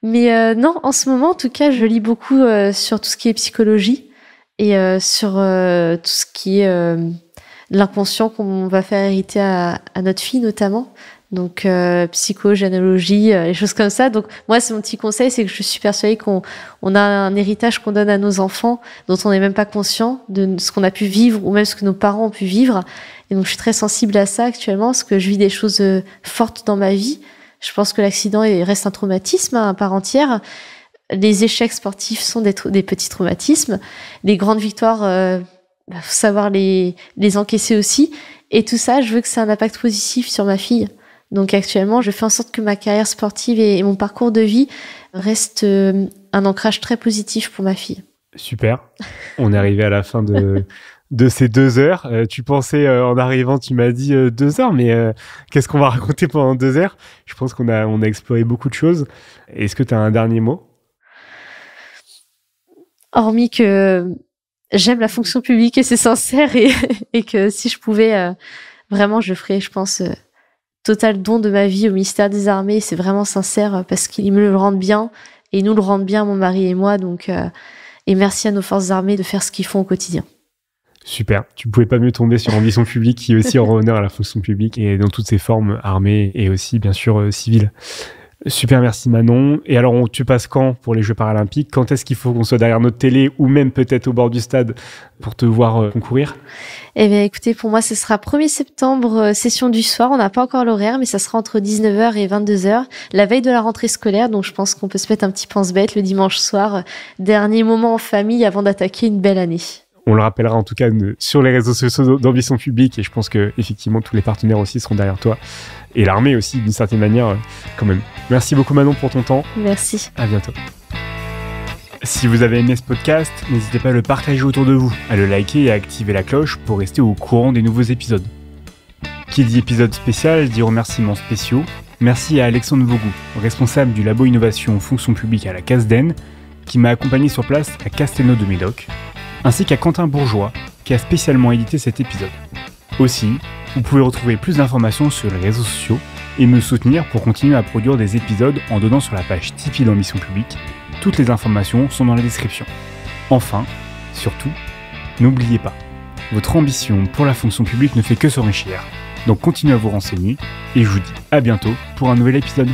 Mais non, en ce moment, en tout cas, je lis beaucoup sur tout ce qui est psychologie et sur tout ce qui est l'inconscient qu'on va faire hériter à notre fille notamment. Donc psychogénéalogie, les choses comme ça. Donc moi, c'est mon petit conseil, c'est que je suis persuadée qu'on a un héritage qu'on donne à nos enfants dont on n'est même pas conscient de ce qu'on a pu vivre ou même ce que nos parents ont pu vivre. Et donc je suis très sensible à ça actuellement parce que je vis des choses fortes dans ma vie. Je pense que l'accident reste un traumatisme à part entière. Les échecs sportifs sont des petits traumatismes. Les grandes victoires, faut savoir les encaisser aussi. Et tout ça, je veux que ça ait un impact positif sur ma fille. Donc actuellement, je fais en sorte que ma carrière sportive et mon parcours de vie restent un ancrage très positif pour ma fille. Super. On est arrivé à la fin de ces 2 heures. Tu pensais, en arrivant, tu m'as dit 2 heures, mais qu'est-ce qu'on va raconter pendant 2 heures? Je pense qu'on a exploré beaucoup de choses. Est-ce que tu as un dernier mot? Hormis que j'aime la fonction publique et c'est sincère et que si je pouvais, vraiment, je ferais, je pense, total don de ma vie au ministère des Armées. C'est vraiment sincère parce qu'ils me le rendent bien et ils nous le rendent bien, mon mari et moi. Donc, et merci à nos forces armées de faire ce qu'ils font au quotidien. Super, tu pouvais pas mieux tomber sur Ambition Publique qui aussi rend honneur à la fonction publique et dans toutes ses formes, armées et aussi bien sûr civiles. Super, merci Manon. Et alors, tu passes quand pour les Jeux Paralympiques? Quand est-ce qu'il faut qu'on soit derrière notre télé ou même peut-être au bord du stade pour te voir concourir? Eh bien, écoutez, pour moi, ce sera 1er septembre, session du soir. On n'a pas encore l'horaire, mais ça sera entre 19h et 22h, la veille de la rentrée scolaire. Donc, je pense qu'on peut se mettre un petit pense-bête le dimanche soir, dernier moment en famille avant d'attaquer une belle année. On le rappellera en tout cas sur les réseaux sociaux d'Ambition Publique et je pense que effectivement tous les partenaires aussi seront derrière toi et l'armée aussi d'une certaine manière quand même. Merci beaucoup Manon pour ton temps. Merci. À bientôt. Si vous avez aimé ce podcast, n'hésitez pas à le partager autour de vous, à le liker et à activer la cloche pour rester au courant des nouveaux épisodes. Qui dit épisode spécial dit remerciements spéciaux. Merci à Alexandre Vaugou, responsable du labo innovation fonction publique à la CASDEN, qui m'a accompagné sur place à Castelnau de Médoc, ainsi qu'à Quentin Bourgeois, qui a spécialement édité cet épisode. Aussi, vous pouvez retrouver plus d'informations sur les réseaux sociaux et me soutenir pour continuer à produire des épisodes en donnant sur la page Tipeee d'Ambition Publique. Toutes les informations sont dans la description. Enfin, surtout, n'oubliez pas, votre ambition pour la fonction publique ne fait que s'enrichir, donc continuez à vous renseigner et je vous dis à bientôt pour un nouvel épisode.